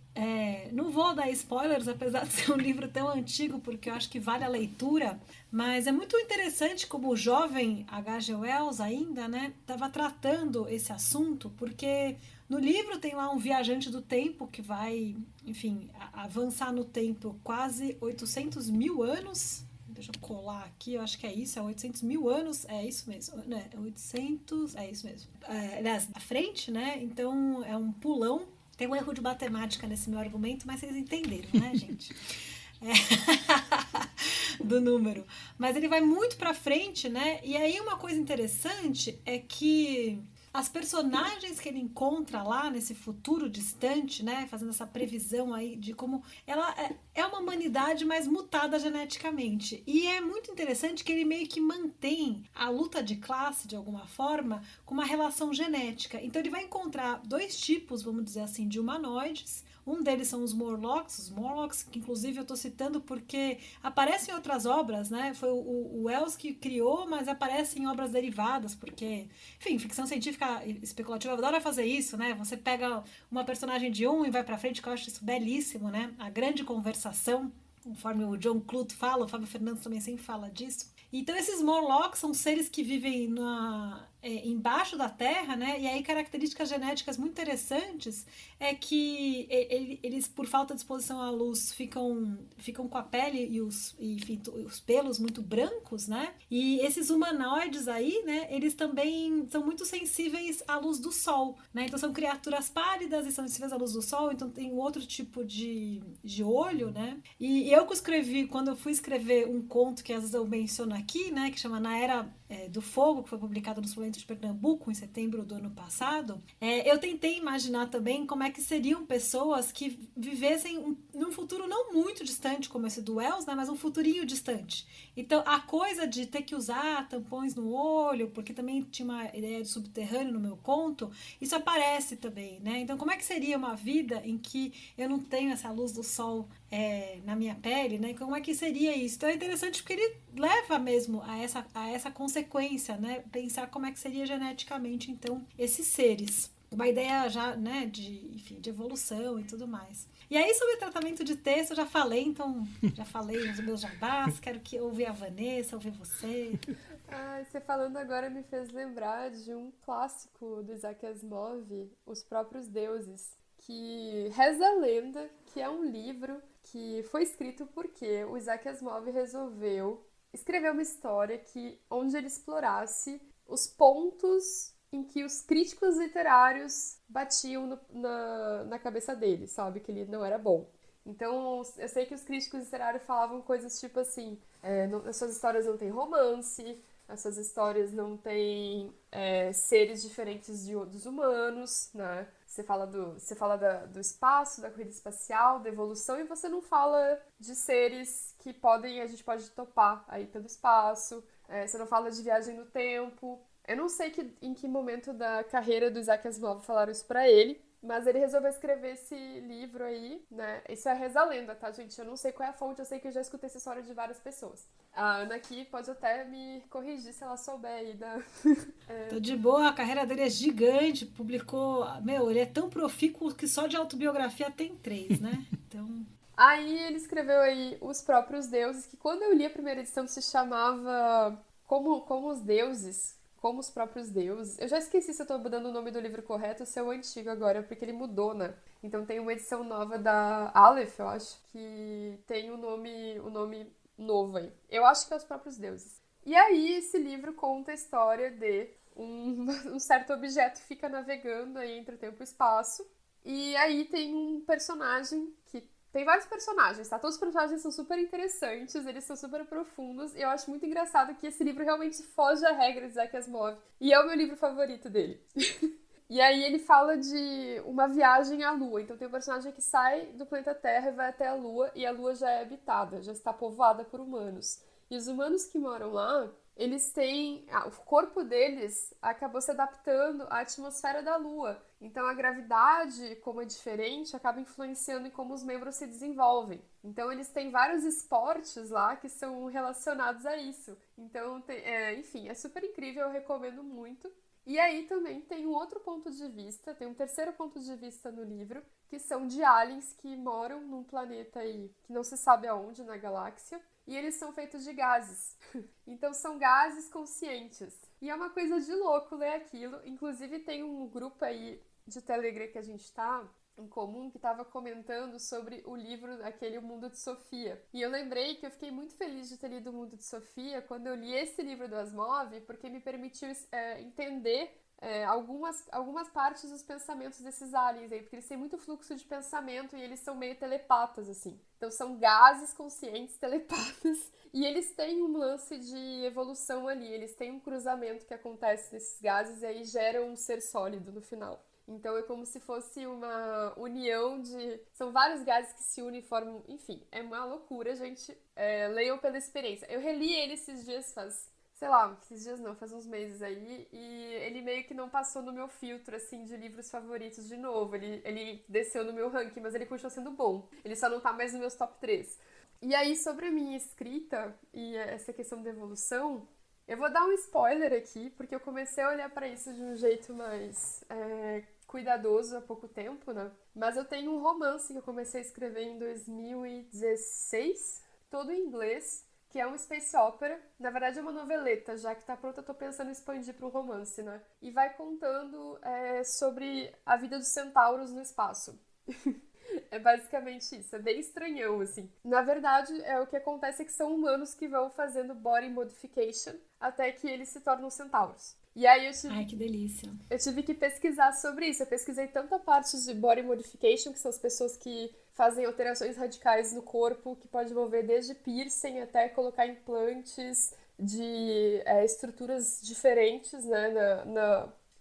Não vou dar spoilers, apesar de ser um livro tão antigo, porque eu acho que vale a leitura, mas é muito interessante como o jovem H.G. Wells ainda, né, estava tratando esse assunto, porque no livro tem lá um viajante do tempo que vai, enfim, avançar no tempo quase 800 mil anos. Deixa eu colar aqui, eu acho que é isso, é 800 mil anos, é isso mesmo, né? 800, é isso mesmo. Aliás, à frente, né? Então é um pulão. Tem um erro de matemática nesse meu argumento, mas vocês entenderam, né, gente? Do número. Mas ele vai muito pra frente, né? E aí uma coisa interessante é que as personagens que ele encontra lá nesse futuro distante, né, fazendo essa previsão aí de como ela é uma humanidade mais mutada geneticamente. E é muito interessante que ele meio que mantém a luta de classe, de alguma forma, com uma relação genética. Então ele vai encontrar dois tipos, vamos dizer assim, de humanoides. Um deles são os Morlocks, que inclusive eu estou citando porque aparecem em outras obras, né? Foi o Wells que criou, mas aparece em obras derivadas, porque, enfim, ficção científica especulativa adora fazer isso, né? Você pega uma personagem de um e vai pra frente, que eu acho isso belíssimo, né? A grande conversação, conforme o John Clute fala, o Fábio Fernandes também sempre fala disso. Então esses Morlocks são seres que vivem embaixo da Terra, né? E aí características genéticas muito interessantes é que eles, por falta de exposição à luz, ficam com a pele e os pelos muito brancos, né? E esses humanoides aí, né? Eles também são muito sensíveis à luz do sol, né? Então são criaturas pálidas e são sensíveis à luz do sol, então tem um outro tipo de olho, né? E eu que escrevi, quando eu fui escrever um conto que às vezes eu menciono aqui, né? Que chama Na Era do Fogo, que foi publicado no Suplemento de Pernambuco em setembro do ano passado, eu tentei imaginar também como é que seriam pessoas que vivessem num futuro não muito distante como esse do Wells, né, mas um futurinho distante. Então, a coisa de ter que usar tampões no olho, porque também tinha uma ideia de subterrâneo no meu conto, isso aparece também, né? Então, como é que seria uma vida em que eu não tenho essa luz do sol na minha pele, né? Como é que seria isso? Então, é interessante porque ele leva mesmo a essa consequência, né? Pensar como é que seria geneticamente, então, esses seres. Uma ideia já, né, de evolução e tudo mais. E aí, sobre tratamento de texto, eu já falei, então, já falei nos meus jabás, quero que ouvir a Vanessa, ouvir você. Você falando agora me fez lembrar de um clássico do Isaac Asimov, Os Próprios Deuses, que reza a lenda que é um livro que foi escrito porque o Isaac Asimov resolveu escrever uma história onde ele explorasse os pontos em que os críticos literários batiam na cabeça dele, sabe? Que ele não era bom. Então, eu sei que os críticos literários falavam coisas tipo assim, as suas histórias não têm romance, as suas histórias não têm seres diferentes dos humanos, né? Você fala do espaço, da corrida espacial, da evolução, e você não fala de seres que a gente pode topar aí pelo espaço. Você não fala de viagem no tempo. Eu não sei em que momento da carreira do Isaac Asimov falaram isso pra ele, mas ele resolveu escrever esse livro aí, né? Isso é reza a lenda, tá, gente? Eu não sei qual é a fonte, eu sei que eu já escutei essa história de várias pessoas. A Ana aqui pode até me corrigir se ela souber aí da... Tô de boa, a carreira dele é gigante, publicou... ele é tão profícuo que só de autobiografia tem 3, né? Então... Aí ele escreveu aí Os Próprios Deuses, que quando eu li a primeira edição se chamava Como os Deuses... Como os Próprios Deuses. Eu já esqueci se eu tô dando o nome do livro correto ou se é o antigo agora, porque ele mudou, né? Então tem uma edição nova da Aleph, eu acho, que tem o nome novo aí. Eu acho que é Os Próprios Deuses. E aí esse livro conta a história de um certo objeto que fica navegando aí entre o tempo e o espaço. E aí tem um personagem que... Tem vários personagens, tá? Todos os personagens são super interessantes, eles são super profundos, e eu acho muito engraçado que esse livro realmente foge à regra de Isaac Asimov. E é o meu livro favorito dele. E aí ele fala de uma viagem à Lua. Então tem um personagem que sai do planeta Terra e vai até a Lua, e a Lua já é habitada, já está povoada por humanos. E os humanos que moram lá, eles têm... o corpo deles acabou se adaptando à atmosfera da Lua. Então a gravidade, como é diferente, acaba influenciando em como os membros se desenvolvem. Então eles têm vários esportes lá que são relacionados a isso. Então, enfim, é super incrível, eu recomendo muito. E aí também tem um outro ponto de vista, tem um terceiro ponto de vista no livro, que são de aliens que moram num planeta aí que não se sabe aonde na galáxia, e eles são feitos de gases. Então são gases conscientes. E é uma coisa de louco ler aquilo. Inclusive tem um grupo aí de Telegram que a gente tá em comum que estava comentando sobre o livro, aquele O Mundo de Sofia. E eu lembrei que eu fiquei muito feliz de ter lido O Mundo de Sofia quando eu li esse livro do Asimov, porque me permitiu entender algumas partes dos pensamentos desses aliens aí, porque eles têm muito fluxo de pensamento e eles são meio telepatas, assim. Então são gases conscientes telepatas e eles têm um lance de evolução ali, eles têm um cruzamento que acontece nesses gases e aí geram um ser sólido no final. Então é como se fosse uma união de... São vários gases que se unem e formam... Enfim, é uma loucura, gente. Leiam pela experiência. Eu reli ele esses dias faz uns meses aí, e ele meio que não passou no meu filtro, assim, de livros favoritos de novo. Ele desceu no meu ranking, mas ele continua sendo bom. Ele só não tá mais nos meus top 3. E aí, sobre a minha escrita e essa questão da evolução, eu vou dar um spoiler aqui, porque eu comecei a olhar pra isso de um jeito mais cuidadoso há pouco tempo, né? Mas eu tenho um romance que eu comecei a escrever em 2016, todo em inglês, que é uma space opera. Na verdade é uma noveleta, já que tá pronta, eu tô pensando em expandir para um romance, né? E vai contando sobre a vida dos centauros no espaço. É basicamente isso, é bem estranhão, assim. Na verdade, o que acontece é que são humanos que vão fazendo body modification até que eles se tornam centauros. E aí Ai, que delícia. Eu tive que pesquisar sobre isso. Eu pesquisei tanto a parte de body modification, que são as pessoas que fazem alterações radicais no corpo, que pode envolver desde piercing até colocar implantes de estruturas diferentes, né,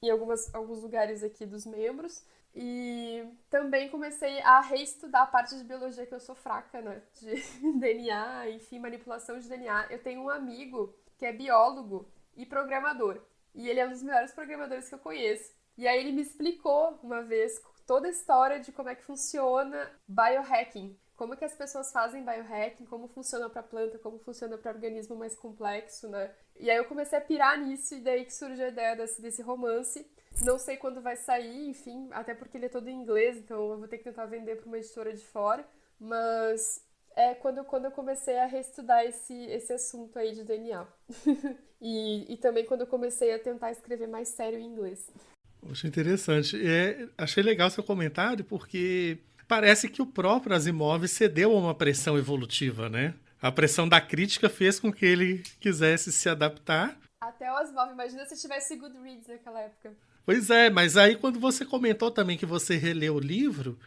em alguns lugares aqui dos membros. E também comecei a reestudar a parte de biologia que eu sou fraca, né, de DNA, enfim, manipulação de DNA. Eu tenho um amigo que é biólogo e programador. E ele é um dos melhores programadores que eu conheço. E aí ele me explicou uma vez toda a história de como é que funciona biohacking. Como é que as pessoas fazem biohacking, como funciona para planta, como funciona para organismo mais complexo, né? E aí eu comecei a pirar nisso, e daí que surgiu a ideia desse romance. Não sei quando vai sair, enfim, até porque ele é todo em inglês, então eu vou ter que tentar vender para uma editora de fora. Mas quando eu comecei a reestudar esse assunto aí de DNA. E também quando eu comecei a tentar escrever mais sério em inglês. Poxa, interessante. Achei legal seu comentário, porque parece que o próprio Asimov cedeu a uma pressão evolutiva, né? A pressão da crítica fez com que ele quisesse se adaptar. Até o Asimov, imagina se tivesse Goodreads naquela época. Pois é, mas aí quando você comentou também que você releu o livro,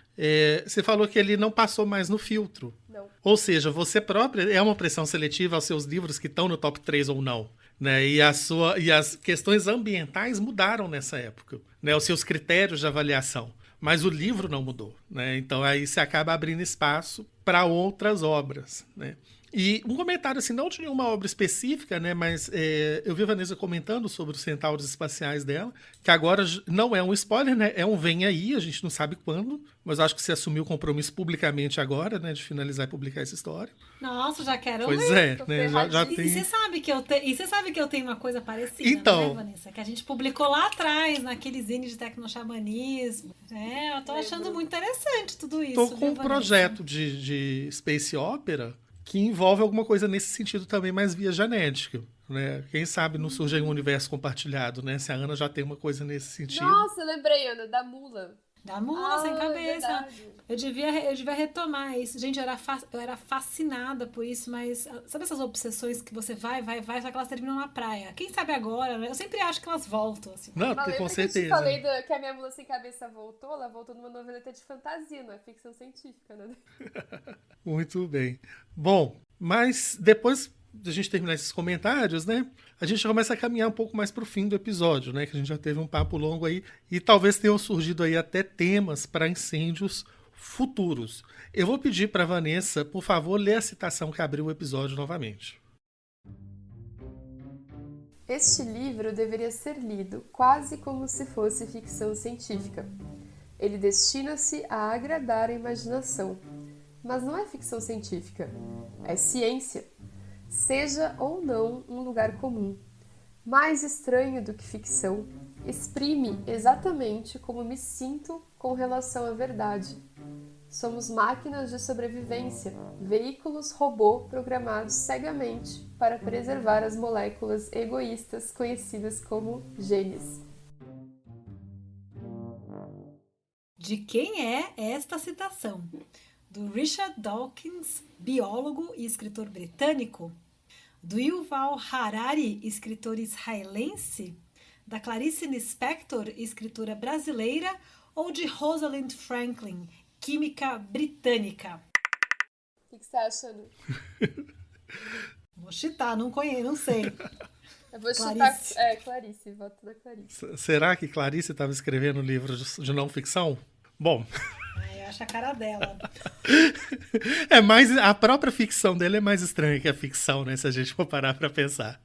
você falou que ele não passou mais no filtro. Não. Ou seja, você própria é uma pressão seletiva aos seus livros que estão no top 3 ou não. Né? E as questões ambientais mudaram nessa época, né? Os seus critérios de avaliação. Mas o livro não mudou, né? Então aí você acaba abrindo espaço para outras obras, né? E um comentário, assim, não de nenhuma obra específica, né? Mas eu vi a Vanessa comentando sobre os centauros espaciais dela, que agora não é um spoiler, né? É um vem aí, a gente não sabe quando, mas acho que você assumiu o compromisso publicamente agora, né? De finalizar e publicar essa história. Nossa, já quero pois ler. Pois é, né? Já tem... E você sabe que eu tenho uma coisa parecida, então, né, Vanessa? Que a gente publicou lá atrás, naquele zine de tecnoxamanismo. Eu tô achando muito interessante tudo isso. Tô com um projeto de space opera que envolve alguma coisa nesse sentido também, mais via genética, né? Quem sabe não surge aí um universo compartilhado, né? Se a Ana já tem uma coisa nesse sentido. Nossa, eu lembrei, Ana, da mula. Da mula sem cabeça. É eu devia retomar isso. Gente, eu era fascinada por isso, mas sabe essas obsessões que você vai, só que elas terminam na praia? Quem sabe agora, né? Eu sempre acho que elas voltam, assim. Não, com certeza. Eu te falei que a minha mula sem cabeça voltou, ela voltou numa noveleta de fantasia, não é ficção científica, né? Muito bem. Bom, mas depois da gente terminar esses comentários, né, a gente começa a caminhar um pouco mais para o fim do episódio, né, que a gente já teve um papo longo aí e talvez tenham surgido aí até temas para incêndios futuros. Eu vou pedir para Vanessa, por favor, ler a citação que abriu o episódio novamente. Este livro deveria ser lido quase como se fosse ficção científica. Ele destina-se a agradar a imaginação, mas não é ficção científica, é ciência. Seja ou não um lugar comum, mais estranho do que ficção, exprime exatamente como me sinto com relação à verdade. Somos máquinas de sobrevivência, veículos robô programados cegamente para preservar as moléculas egoístas conhecidas como genes. De quem é esta citação? Do Richard Dawkins, biólogo e escritor britânico? Do Yuval Harari, escritor israelense? Da Clarice Lispector, escritora brasileira? Ou de Rosalind Franklin, química britânica? O que você está achando? Vou chutar, não conheço, não sei. Eu vou Clarice. chutar. Clarice, voto na Clarice. Será que Clarice estava escrevendo livros de não ficção? Bom, Eu acho a cara dela. a própria ficção dele é mais estranha que a ficção, né? Se a gente for parar pra pensar.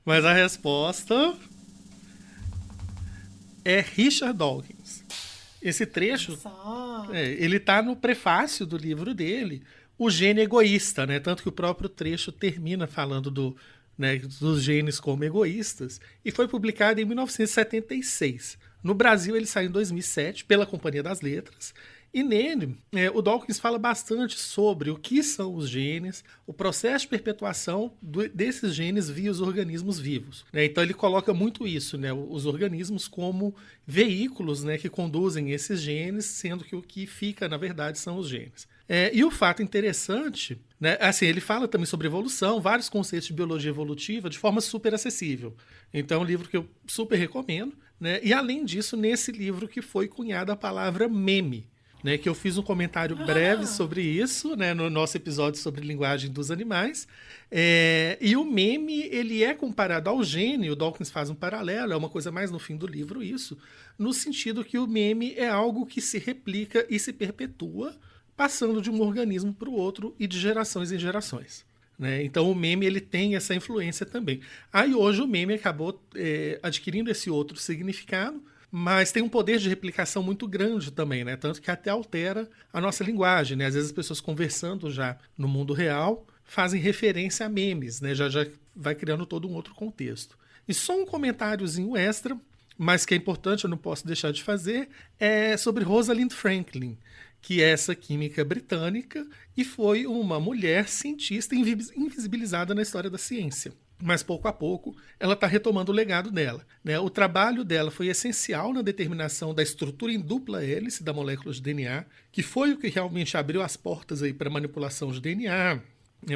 Mas a resposta é Richard Dawkins. Esse trecho, Só. ele tá no prefácio do livro dele, O Gene Egoísta, né? Tanto que o próprio trecho termina falando dos genes como egoístas, e foi publicado em 1976. No Brasil, ele saiu em 2007 pela Companhia das Letras, e nele, o Dawkins fala bastante sobre o que são os genes, o processo de perpetuação desses genes via os organismos vivos. Então ele coloca muito isso, os organismos como veículos, que conduzem esses genes, sendo que o que fica, na verdade, são os genes. E o fato interessante, ele fala também sobre evolução, vários conceitos de biologia evolutiva de forma super acessível. Então é um livro que eu super recomendo. E além disso, nesse livro que foi cunhada a palavra meme, que eu fiz um comentário breve sobre isso, no nosso episódio sobre linguagem dos animais. E o meme, ele é comparado ao gene, o Dawkins faz um paralelo, é uma coisa mais no fim do livro isso, no sentido que o meme é algo que se replica e se perpetua, passando de um organismo para o outro e de gerações em gerações. Então o meme ele tem essa influência também. Aí hoje o meme acabou adquirindo esse outro significado, mas tem um poder de replicação muito grande também, tanto que até altera a nossa linguagem. Às vezes as pessoas conversando já no mundo real fazem referência a memes, já vai criando todo um outro contexto. E só um comentáriozinho extra, mas que é importante, eu não posso deixar de fazer, é sobre Rosalind Franklin, que é essa química britânica e foi uma mulher cientista invisibilizada na história da ciência. Mas pouco a pouco ela está retomando o legado dela. O trabalho dela foi essencial na determinação da estrutura em dupla hélice da molécula de DNA, que foi o que realmente abriu as portas para a manipulação de DNA,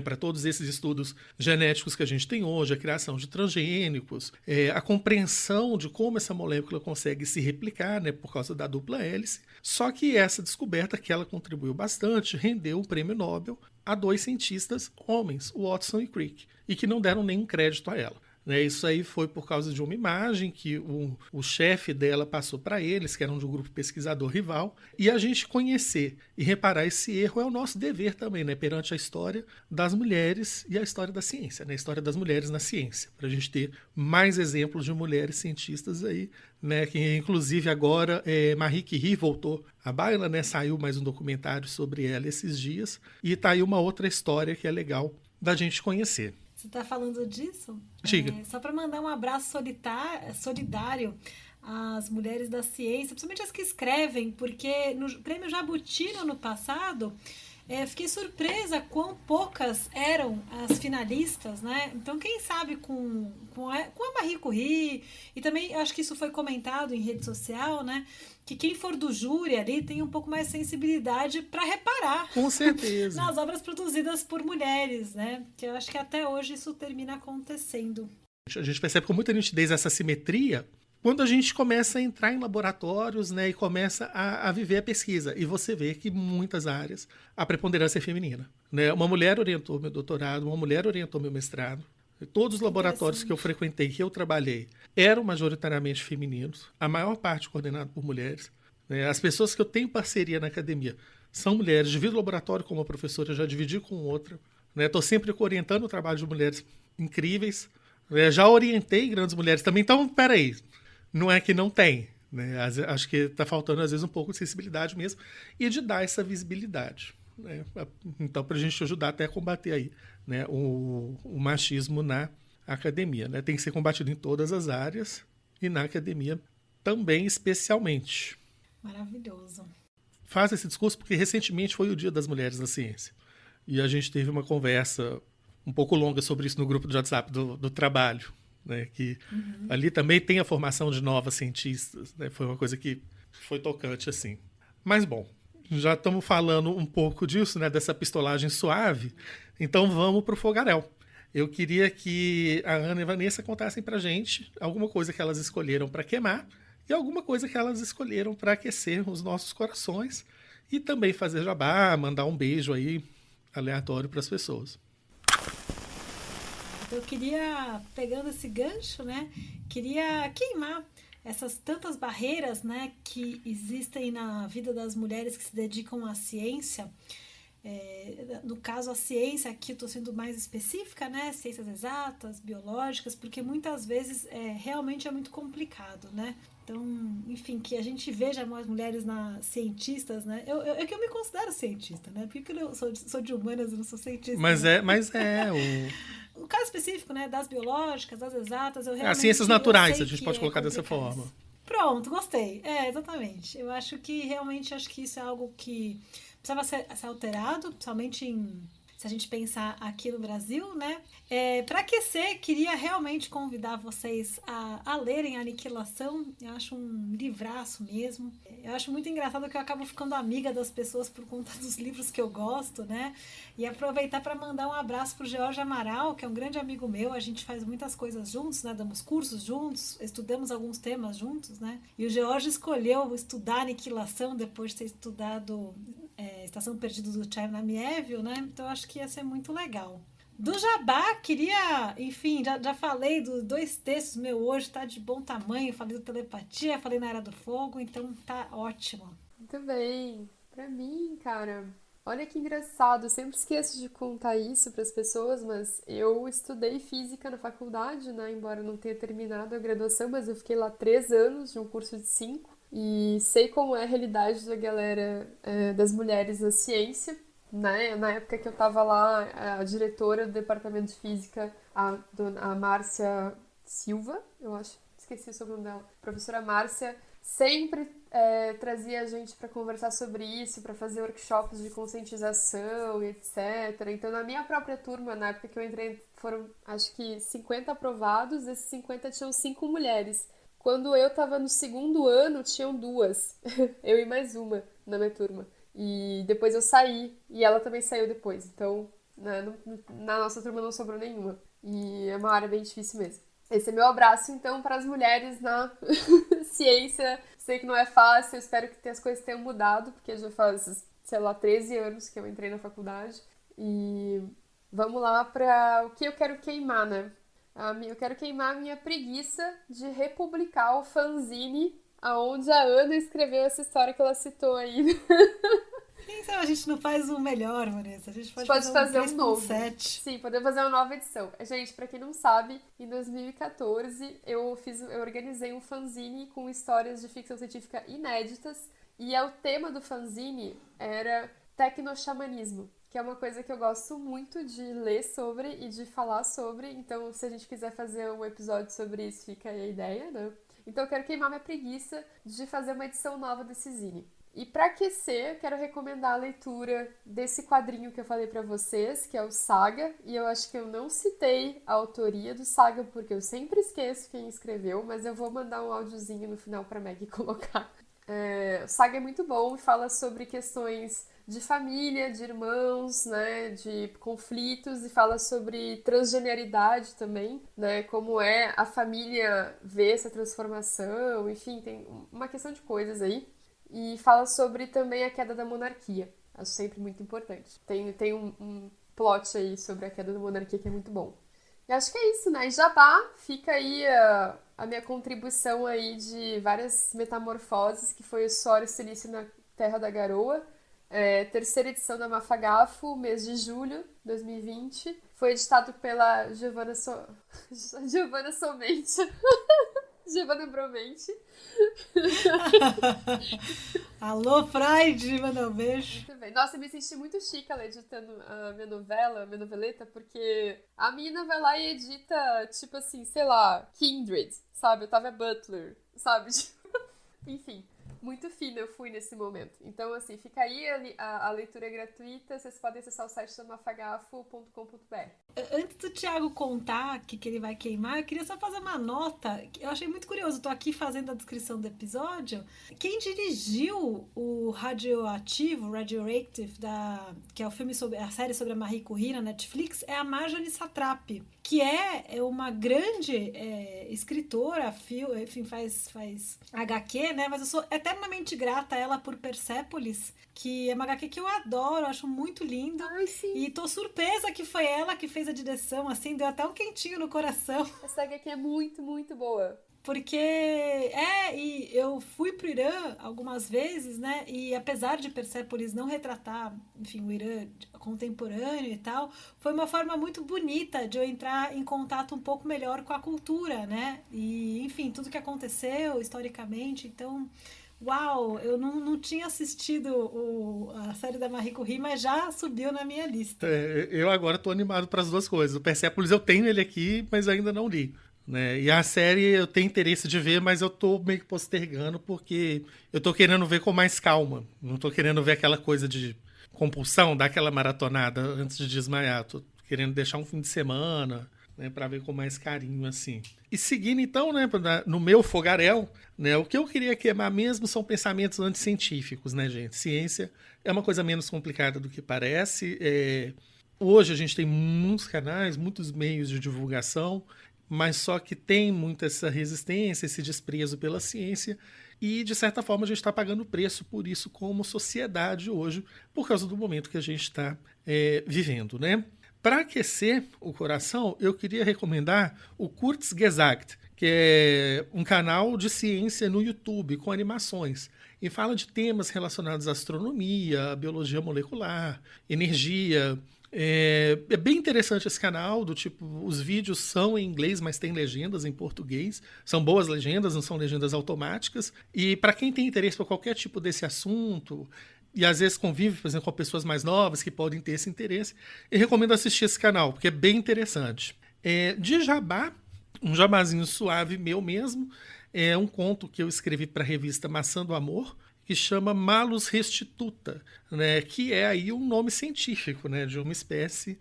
para todos esses estudos genéticos que a gente tem hoje, a criação de transgênicos, a compreensão de como essa molécula consegue se replicar, por causa da dupla hélice. Só que essa descoberta, que ela contribuiu bastante, rendeu um prêmio Nobel a 2 cientistas homens, Watson e Crick, e que não deram nenhum crédito a ela. Isso aí foi por causa de uma imagem que o chefe dela passou para eles, que eram de um grupo pesquisador rival, e a gente conhecer e reparar esse erro é o nosso dever também, perante a história das mulheres e a história da ciência, a história das mulheres na ciência, para a gente ter mais exemplos de mulheres cientistas aí, que inclusive agora Marie Curie voltou à baila, saiu mais um documentário sobre ela esses dias, e tá aí uma outra história que é legal da gente conhecer. Você está falando disso? Diga. Só para mandar um abraço solidário às mulheres da ciência, principalmente as que escrevem, porque no Prêmio Jabuti, no ano passado, fiquei surpresa quão poucas eram as finalistas, Então, quem sabe com a Marie Curie, e também acho que isso foi comentado em rede social, que quem for do júri ali tem um pouco mais de sensibilidade para reparar. Com certeza. Nas obras produzidas por mulheres, Que eu acho que até hoje isso termina acontecendo. A gente percebe com muita nitidez essa simetria quando a gente começa a entrar em laboratórios, e começa a viver a pesquisa. E você vê que em muitas áreas a preponderância é feminina. Uma mulher orientou meu doutorado, uma mulher orientou meu mestrado. Todos os laboratórios que eu frequentei, que eu trabalhei, eram majoritariamente femininos, a maior parte coordenado por mulheres. As pessoas que eu tenho parceria na academia são mulheres. Divido o laboratório com uma professora, já dividi com outra. Estou sempre orientando o trabalho de mulheres incríveis. Já orientei grandes mulheres também. Então, peraí, não é que não tem. Acho que está faltando, às vezes, um pouco de sensibilidade mesmo e de dar essa visibilidade. Então, para a gente ajudar até a combater aí, o machismo na academia. Tem que ser combatido em todas as áreas e na academia também, especialmente. Maravilhoso. faço esse discurso porque recentemente foi o Dia das Mulheres na Ciência. E a gente teve uma conversa um pouco longa sobre isso no grupo do WhatsApp do trabalho, né? Que ali também tem a formação de novas cientistas, né? Foi uma coisa que foi tocante, assim. Mas, bom, já estamos falando um pouco disso, né? Dessa pistolagem suave. Então, vamos para o fogaréu. Eu queria que a Ana e a Vanessa contassem pra gente alguma coisa que elas escolheram para queimar e alguma coisa que elas escolheram para aquecer os nossos corações e também fazer jabá, mandar um beijo aí aleatório para as pessoas. Eu queria, pegando esse gancho, né, queria queimar essas tantas barreiras, né, que existem na vida das mulheres que se dedicam à ciência. No caso, a ciência, aqui eu estou sendo mais específica, né, ciências exatas, biológicas, porque muitas vezes realmente é muito complicado, né? Então, enfim, que a gente veja mais mulheres cientistas, né? Eu me considero cientista, né? Porque eu sou de humanas e não sou cientista. Mas né? O O caso específico, né, das biológicas, das exatas, eu realmente... As ciências naturais, a gente pode colocar dessa complicado. forma. Pronto, gostei. Exatamente. Eu acho que realmente isso é algo que precisava ser alterado, principalmente se a gente pensar aqui no Brasil, né? Para aquecer, queria realmente convidar vocês a lerem Aniquilação. Eu acho um livraço mesmo. Eu acho muito engraçado que eu acabo ficando amiga das pessoas por conta dos livros que eu gosto, né? E aproveitar para mandar um abraço para o George Amaral, que é um grande amigo meu. A gente faz muitas coisas juntos, né? Damos cursos juntos, estudamos alguns temas juntos, né? E o George escolheu estudar Aniquilação depois de ter estudado Estação Perdida do Chernyshevsky, né? Então acho que ia ser muito legal. Do jabá, queria, enfim, já falei dos 2 textos meu hoje, tá de bom tamanho, falei do Telepatia, falei na Era do Fogo, então tá ótimo. Muito bem. Pra mim, cara, olha que engraçado, eu sempre esqueço de contar isso para as pessoas, mas eu estudei física na faculdade, né? Embora eu não tenha terminado a graduação, mas eu fiquei lá 3 anos de um curso de 5 e sei como é a realidade da galera, das mulheres na ciência, né? Na época que eu tava lá, a diretora do departamento de física, a Márcia Silva, eu acho, esqueci o sobrenome dela, a professora Márcia, sempre trazia a gente para conversar sobre isso, para fazer workshops de conscientização e etc. Então, na minha própria turma, na época que eu entrei, foram acho que 50 aprovados, desses 50 tinham 5 mulheres. Quando eu tava no 2º ano, tinham 2, eu e mais uma na minha turma. E depois eu saí, e ela também saiu depois. Então, na nossa turma não sobrou nenhuma. E é uma área bem difícil mesmo. Esse é meu abraço, então, para as mulheres na ciência. Sei que não é fácil, eu espero que as coisas tenham mudado, porque já faz, sei lá, 13 anos que eu entrei na faculdade. E vamos lá para o que eu quero queimar, né? Eu quero queimar a minha preguiça de republicar o fanzine aonde a Ana escreveu essa história que ela citou aí. Então a gente não faz o melhor, Vanessa. A gente pode fazer um novo. 3.7. Sim, podemos fazer uma nova edição. Gente, pra quem não sabe, em 2014 eu organizei um fanzine com histórias de ficção científica inéditas e o tema do fanzine era tecnoxamanismo, que é uma coisa que eu gosto muito de ler sobre e de falar sobre. Então, se a gente quiser fazer um episódio sobre isso, fica aí a ideia, né? Então, eu quero queimar minha preguiça de fazer uma edição nova desse zine. E para aquecer, eu quero recomendar a leitura desse quadrinho que eu falei para vocês, que é o Saga. E eu acho que eu não citei a autoria do Saga, porque eu sempre esqueço quem escreveu, mas eu vou mandar um áudiozinho no final para Maggie colocar. O Saga é muito bom e fala sobre questões de família, de irmãos, né, de conflitos, e fala sobre transgeneridade também, né, como é a família ver essa transformação, enfim, tem uma questão de coisas aí. E fala sobre também a queda da monarquia. Acho sempre muito importante. Tem um plot aí sobre a queda da monarquia que é muito bom. E acho que é isso, né? E jabá, fica aí a minha contribuição aí de várias metamorfoses, que foi o Suor e Silício na Terra da Garoa. 3ª edição da Mafagafo, mês de julho de 2020. Foi editado pela Giovanna Somente. Giovanna Bromente. Alô, Freud, manda um beijo. Muito bem. Nossa, eu me senti muito chique ela editando a minha novela, a minha noveleta, porque a mina vai lá e edita, tipo assim, sei lá, Kindred, sabe? Octavia Butler, sabe? Enfim. muito fina eu fui nesse momento. Então, assim, fica aí, a leitura é gratuita, vocês podem acessar o site da mafagafo.com.br. Antes do Thiago contar o que ele vai queimar, eu queria só fazer uma nota. Eu achei muito curioso, estou aqui fazendo a descrição do episódio. Quem dirigiu o Radioactive, que é o filme sobre a série sobre a Marie Curie na Netflix, é a Marjane Satrapi, que é uma grande escritora, enfim, faz HQ, né? Mas eu sou eternamente grata a ela por Persepolis, que é uma HQ que eu adoro, acho muito lindo. Ai, sim. E tô surpresa que foi ela que fez a direção, assim, deu até um quentinho no coração. Essa HQ é muito, muito boa. Porque, e eu fui pro Irã algumas vezes, né, e apesar de Persepolis não retratar, enfim, o Irã contemporâneo e tal, foi uma forma muito bonita de eu entrar em contato um pouco melhor com a cultura, né, e, enfim, tudo que aconteceu historicamente, então... Uau, eu não tinha assistido a série da Marie Curie, mas já subiu na minha lista. Eu agora tô animado para as duas coisas. O Persepolis eu tenho ele aqui, mas ainda não li. Né? E a série eu tenho interesse de ver, mas eu tô meio que postergando porque eu tô querendo ver com mais calma. Não tô querendo ver aquela coisa de compulsão, dar aquela maratonada antes de desmaiar. Tô querendo deixar um fim de semana, né, para ver com mais carinho, assim. E seguindo, então, né, no meu fogaréu, né, o que eu queria queimar mesmo são pensamentos anticientíficos, né, gente? Ciência é uma coisa menos complicada do que parece. Hoje a gente tem muitos canais, muitos meios de divulgação, mas só que tem muita essa resistência, esse desprezo pela ciência, e, de certa forma, a gente está pagando preço por isso como sociedade hoje, por causa do momento que a gente está vivendo, né? Para aquecer o coração, eu queria recomendar o Kurzgesagt, que é um canal de ciência no YouTube com animações. E fala de temas relacionados à astronomia, à biologia molecular, energia. É bem interessante esse canal, do tipo, os vídeos são em inglês, mas tem legendas em português. São boas legendas, não são legendas automáticas. E para quem tem interesse por qualquer tipo desse assunto... e às vezes convive, por exemplo, com pessoas mais novas que podem ter esse interesse, eu recomendo assistir esse canal, porque é bem interessante. De jabá, um jabazinho suave meu mesmo, é um conto que eu escrevi para a revista Maçã do Amor, que chama Malus restituta, né, que é aí um nome científico, né, de uma espécie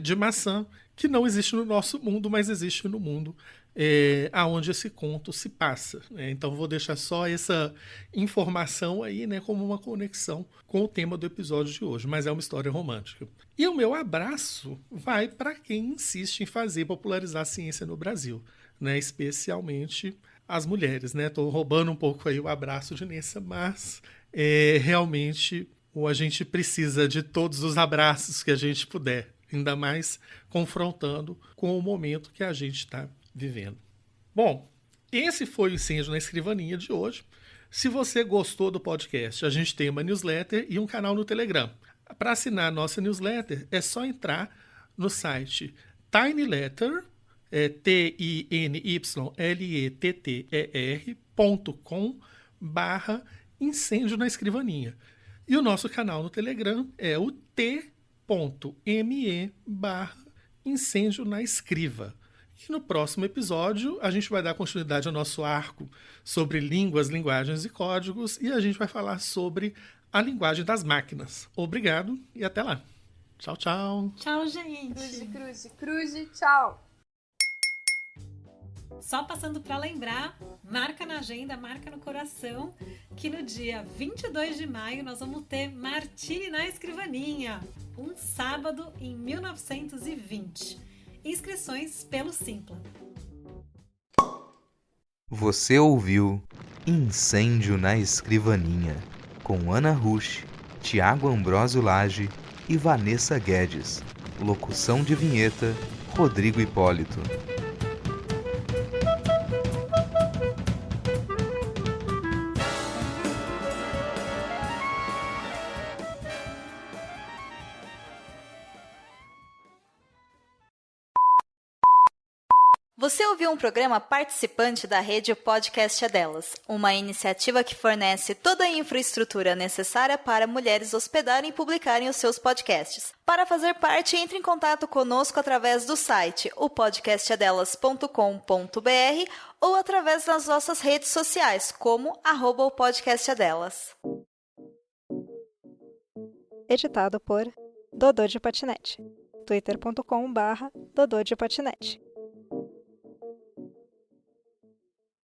de maçã que não existe no nosso mundo, mas existe no mundo aonde esse conto se passa. Né? Então vou deixar só essa informação aí, né, como uma conexão com o tema do episódio de hoje, mas é uma história romântica. E o meu abraço vai para quem insiste em fazer popularizar a ciência no Brasil, né, especialmente as mulheres. Estou roubando um pouco aí o abraço de Nessa, mas realmente a gente precisa de todos os abraços que a gente puder, ainda mais confrontando com o momento que a gente está vivendo. Bom, esse foi o Incêndio na Escrivaninha de hoje. Se você gostou do podcast, a gente tem uma newsletter e um canal no Telegram. Para assinar a nossa newsletter, é só entrar no site tinyletter, tinyletter.com/incêndio na escrivaninha. E o nosso canal no Telegram é o t.me/incêndio na escriva. E no próximo episódio, a gente vai dar continuidade ao nosso arco sobre línguas, linguagens e códigos, e a gente vai falar sobre a linguagem das máquinas. Obrigado e até lá. Tchau, tchau. Tchau, gente. Cruze, tchau. Só passando para lembrar, marca na agenda, marca no coração, que no dia 22 de maio nós vamos ter Martini na Escrivaninha, um sábado em 1920. Inscrições pelo Simpla. Você ouviu Incêndio na Escrivaninha, com Ana Rusch, Tiago Ambrósio Lage e Vanessa Guedes. Locução de vinheta, Rodrigo Hipólito. Você ouviu um programa participante da rede O Podcast é Delas, uma iniciativa que fornece toda a infraestrutura necessária para mulheres hospedarem e publicarem os seus podcasts. Para fazer parte, entre em contato conosco através do site opodcastadelas.com.br ou através das nossas redes sociais, como @opodcastadelas. Editado por Dodô de Patinete. twitter.com/Dodô de Patinete.